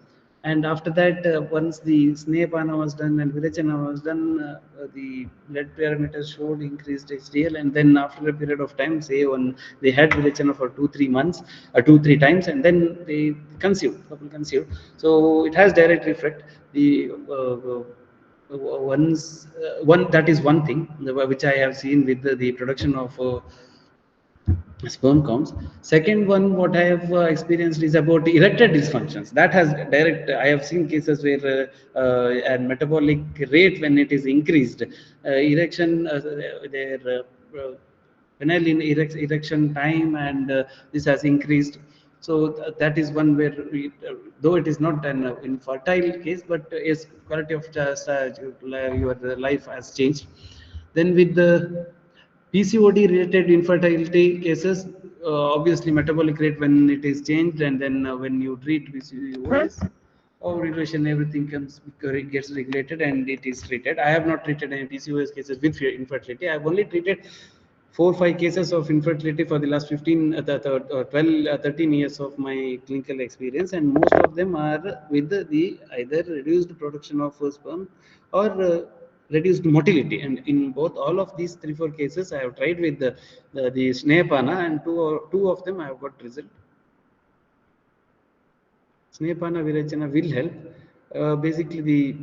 and after that once the Snehapana was done and Virachana was done, the blood parameters showed increased HDL, and then after a period of time, say when they had Virachana for 2-3 months, 2-3 times, and then they couple conceived, so it has direct effect. The one, that is one thing which I have seen with the production of sperm counts. Second one, what I have experienced is about erectile dysfunctions. That has direct. I have seen cases where and metabolic rate when it is increased, erection, their penile erection time, and this has increased. So that is one where, though it is not an infertile case, but yes, quality of your life has changed. Then with the PCOD related infertility cases, obviously metabolic rate when it is changed, and then when you treat PCOS, ovulation, everything gets regulated and it is treated. I have not treated any PCOS cases with infertility. I have only treated 4-5 cases of infertility for the last 15, 12, 13 years of my clinical experience, and most of them are with the either reduced production of sperm or reduced motility. And in both all of these 3-4 cases, I have tried with the Snehapana, and two of them I have got result. Snehapana Virachana will help. Basically, the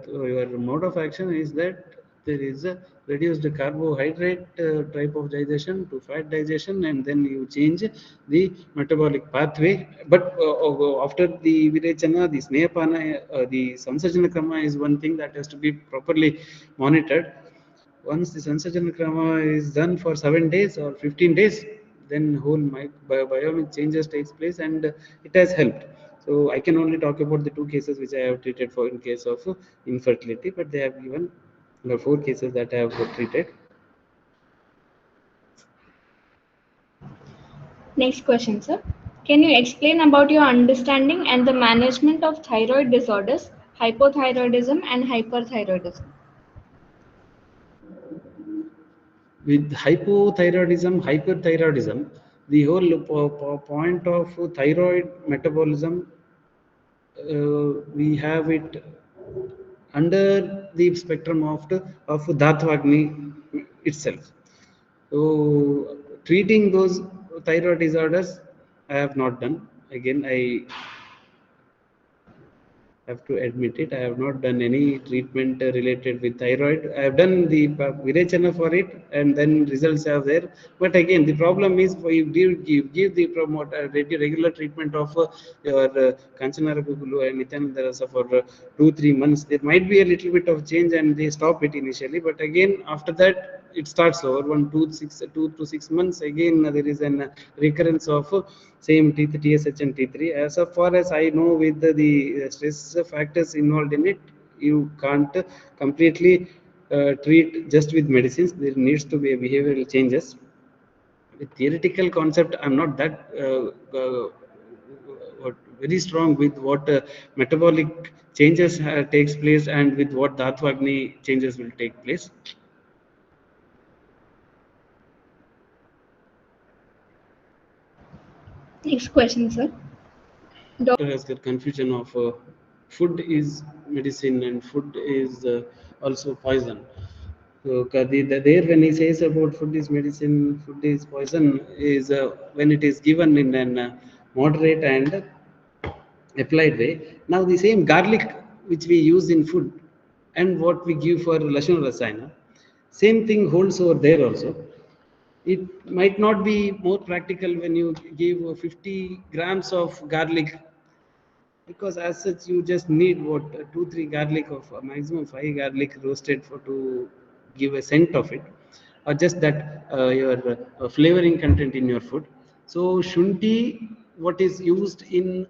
your mode of action is that there is a reduced carbohydrate type of digestion to fat digestion, and then you change the metabolic pathway. But after the Virachana, the Snehapana, the Samsajana Krama is one thing that has to be properly monitored. Once the Sansajana Krama is done for 7 days or 15 days, then whole biomic changes takes place, and it has helped. So I can only talk about the 2 cases which I have treated for in case of infertility, but they have given the 4 cases that I have treated. Next question, sir. Can you explain about your understanding and the management of thyroid disorders, hypothyroidism and hyperthyroidism? With hyperthyroidism, the whole point of thyroid metabolism, we have it under the spectrum of Dhatvagni itself. So treating those thyroid disorders, I have not done. Again, I have to admit it. I have not done any treatment related with thyroid. I have done the Virechana for it, and then results are there. But again, the problem is for you give the promoter regular treatment of your Kanchanarabhugulu and Nityananda Rasa for 2-3 months. There might be a little bit of change, and they stop it initially. But again, after that, it starts over 2 to 6 months. Again, there is an recurrence of same TSH and T3. As far as I know, with the stress factors involved in it, you can't completely treat just with medicines. There needs to be a behavioral changes. With theoretical concept, I'm not that very strong with what metabolic changes takes place and with what Dhatu Agni changes will take place. Next question, sir. Doctor has got confusion of food is medicine and food is also poison. So there when he says about food is medicine, food is poison, is when it is given in an moderate and applied way. Now the same garlic which we use in food and what we give for Lashana Rasayana, same thing holds over there also. It might not be more practical when you give 50 grams of garlic, because as such you just need what 2-3 garlic of maximum 5 garlic roasted for to give a scent of it, or just that your flavoring content in your food. So shunti, what is used in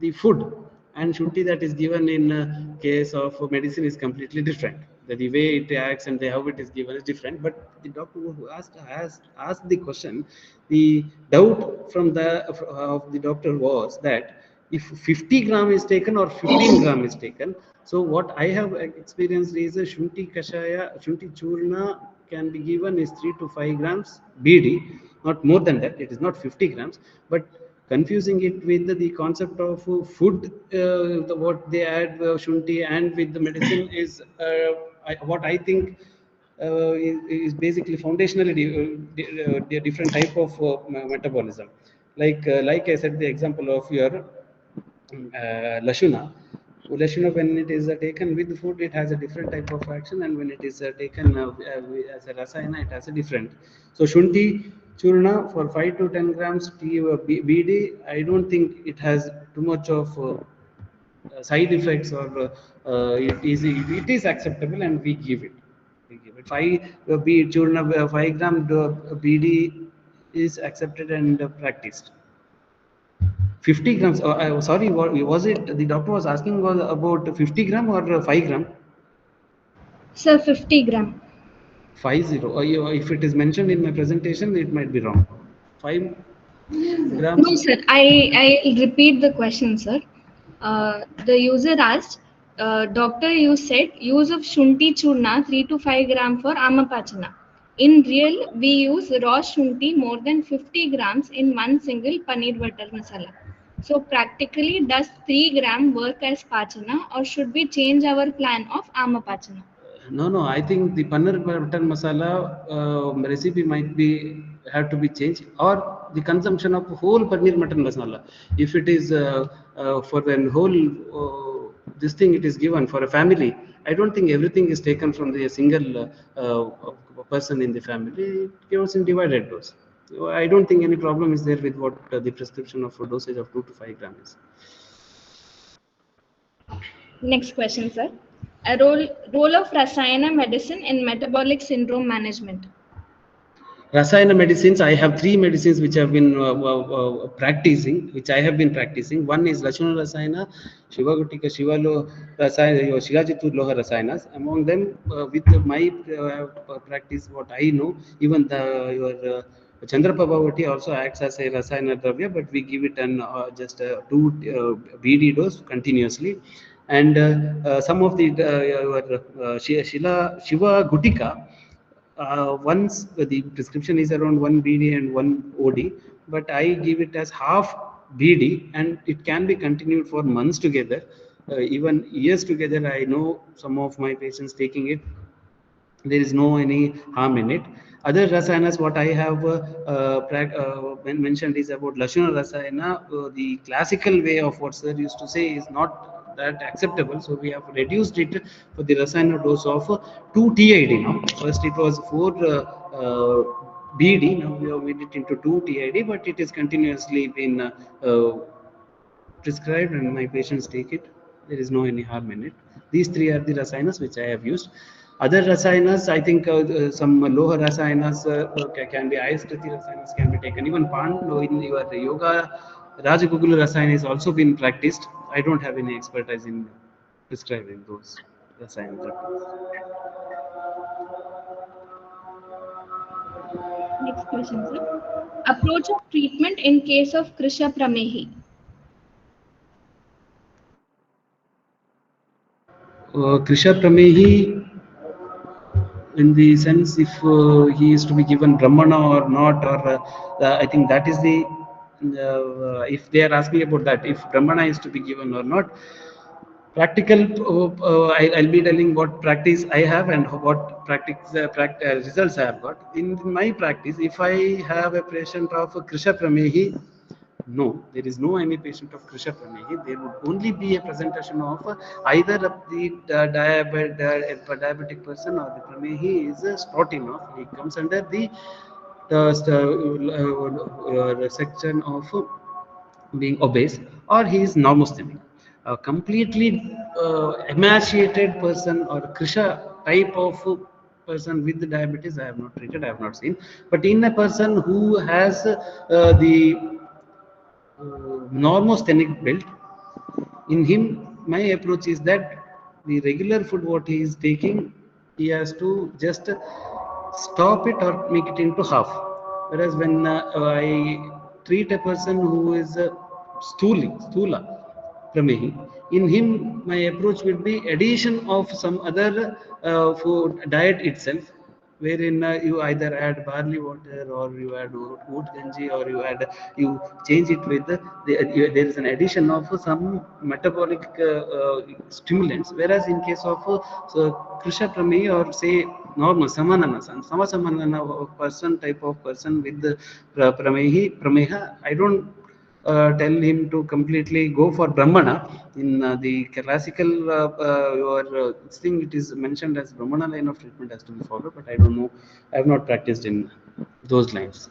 the food, and shunti that is given in case of medicine is completely different. The way it acts and how it is given is different. But the doctor who asked the question, the doubt from the of the doctor was that if 50 gram is taken or 15 gram is taken. So what I have experienced is a shunti kashaya, shunti churna can be given is 3 to 5 grams BD, not more than that. It is not 50 grams, but confusing it with the concept of food, what they add shunti and with the medicine is what I think is basically foundationally different type of metabolism. Like I said, the example of your Lashuna. Lashuna, when it is taken with food, it has a different type of action, and when it is taken as a rasayana, it has a different. So shunti churna for 5 to 10 grams BD, I don't think it has too much of side effects, or it is acceptable, and we give it. We give it 5 churna 5 gram BD is accepted and practiced. 50 grams. Sorry, what was it? The doctor was asking was about 50 gram or 5 gram? Sir, 50 gram. 50. If it is mentioned in my presentation, it might be wrong. 5 grams. No, sir. I'll repeat the question, sir. The user asked, Doctor, you said use of shunti churna 3 to 5 gram for amapachana. In real, we use raw shunti more than 50 grams in one single paneer butter masala. So practically, does 3 gram work as pachana, or should we change our plan of amapachana? No. I think the paneer butter masala recipe might be have to be changed, or the consumption of whole paneer butter masala. If it is for the whole this thing, it is given for a family. I don't think everything is taken from the single person in the family. It goes in divided dose. So I don't think any problem is there with what the prescription of dosage of 2 to 5 grams is. Next question, sir. A role of Rasayana medicine in metabolic syndrome management. Rasayana medicines, I have 3 medicines which have been practicing, which I have been practicing. One is Lashuna Rasayana, Shivagutika, Shivalo Rasayana, Shigajitu Loha Rasayanas. Among them, with my practice, what I know, even your Chandraprabhavati also acts as a Rasayana Dravya, but we give it an just 2 BD dose continuously. And some of the Shiva Gutika, once the prescription is around 1 BD and 1 OD, but I give it as half BD, and it can be continued for months together, even years together. I know some of my patients taking it. There is no any harm in it. Other rasayanas, what I have mentioned is about Lashuna Rasayana. The classical way of what sir used to say is not that acceptable. So we have reduced it for the Rasayana dose of 2 TID now. First it was 4 BD, now we have made it into 2 TID, but it is continuously been prescribed and my patients take it. There is no any harm in it. These three are the rasayanas which I have used. Other rasayanas, I think some lower rasayanas can be Ayurvedic rasayanas can be taken. Even Pandu in your yoga, Rajagugula rasayana is also been practiced. I don't have any expertise in prescribing those rasayana therapies. Next question, sir. Approach of treatment in case of Krisha Pramehi. Krisha Pramehi, in the sense if he is to be given Brahmana or not, or I think that is the if they are asking about that, if Brahmana is to be given or not. Practical, I'll be telling what practice I have and what results I have got. In my practice, if I have a patient of Krisha Pramehi, no, there is no any patient of Krisha Pramehi. There would only be a presentation of either of the diabetic person or the Pramehi is a spotting of. He comes under the section of being obese, or he is normosthenic. A completely emaciated person or Krisha type of person with diabetes, I have not treated, I have not seen. But in a person who has the normosthenic build, in him, my approach is that the regular food what he is taking, he has to just stop it or make it into half. Whereas when I treat a person who is stula, Pramehi, in him my approach will be addition of some other food diet itself, wherein you either add barley water or you add oat ganji, or you change it with there is an addition of some metabolic stimulants. Whereas in case of Krisha Pramehi, or say normal Samasamanana person, type of person with the Prameha, I don't tell him to completely go for Brahmana. In the classical thing, it is mentioned as Brahmana line of treatment has to be followed, but I don't know, I have not practiced in those lines.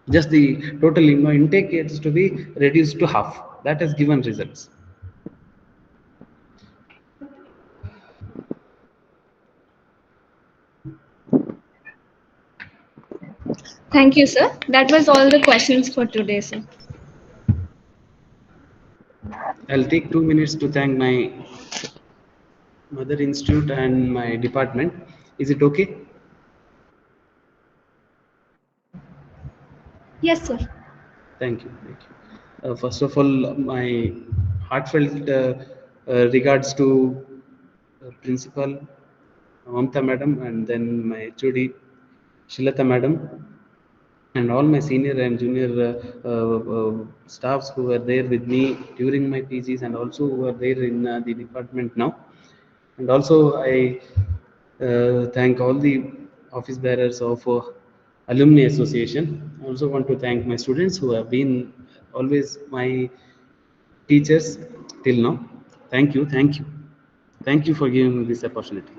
Just the total intake is to be reduced to half. That has given results. Thank you, sir. That was all the questions for today, sir. I'll take 2 minutes to thank my mother institute and my department. Is it okay? Yes, sir. Thank you. Thank you. First of all, my heartfelt regards to Principal Mamta Madam, and then my HOD Shilata Madam, and all my senior and junior staffs who were there with me during my PGs, and also who are there in the department now. And also I thank all the office bearers of Alumni Association. I also want to thank my students who have been always my teachers till now. Thank you, thank you. Thank you for giving me this opportunity.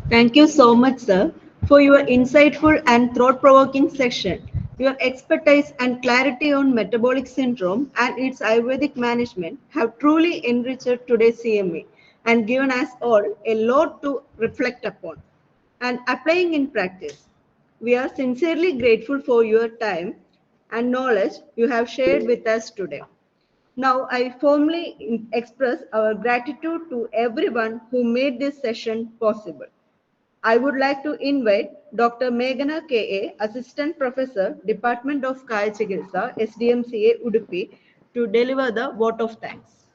Thank you so much, sir, for your insightful and thought-provoking session. Your expertise and clarity on metabolic syndrome and its Ayurvedic management have truly enriched today's CME and given us all a lot to reflect upon and applying in practice. We are sincerely grateful for your time and knowledge you have shared with us today. Now, I formally express our gratitude to everyone who made this session possible. I would like to invite Dr. Meghana K.A., Assistant Professor, Department of Kaya Chikitsa, SDMCA, Udupi, to deliver the vote of thanks.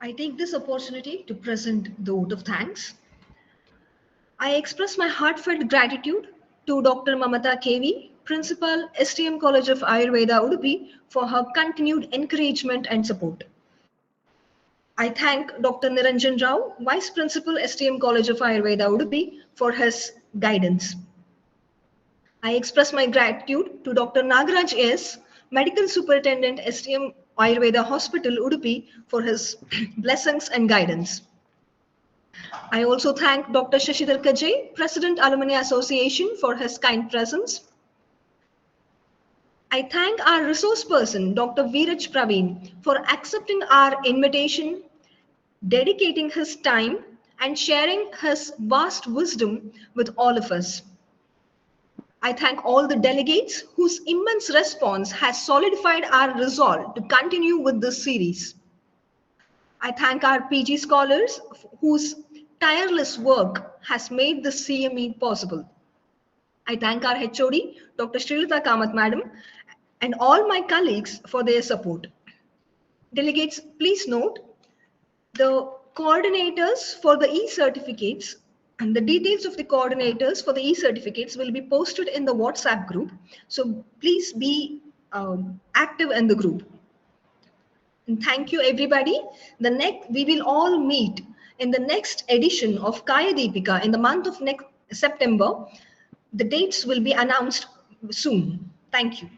I take this opportunity to present the vote of thanks. I express my heartfelt gratitude to Dr. Mamata KV, Principal, STM College of Ayurveda, Udupi, for her continued encouragement and support. I thank Dr. Niranjan Rao, Vice Principal, STM College of Ayurveda, Udupi, for his guidance. I express my gratitude to Dr. Nagaraj S., Medical Superintendent, STM Ayurveda Hospital, Udupi, for his blessings and guidance. I also thank Dr. Shashidhar Kajay, President, Alumni Association, for his kind presence. I thank our resource person, Dr. Veeraj Praveen, for accepting our invitation, dedicating his time, and sharing his vast wisdom with all of us. I thank all the delegates whose immense response has solidified our resolve to continue with this series. I thank our PG scholars whose tireless work has made this CME possible. I thank our HOD, Dr. Srilata Kamath Madam, and all my colleagues for their support. Delegates, please note the coordinators for the e-certificates and the details of the coordinators for the e-certificates will be posted in the WhatsApp group. So please be active in the group. And thank you, everybody. We will all meet in the next edition of Kaya Deepika in the month of next September. The dates will be announced soon. Thank you.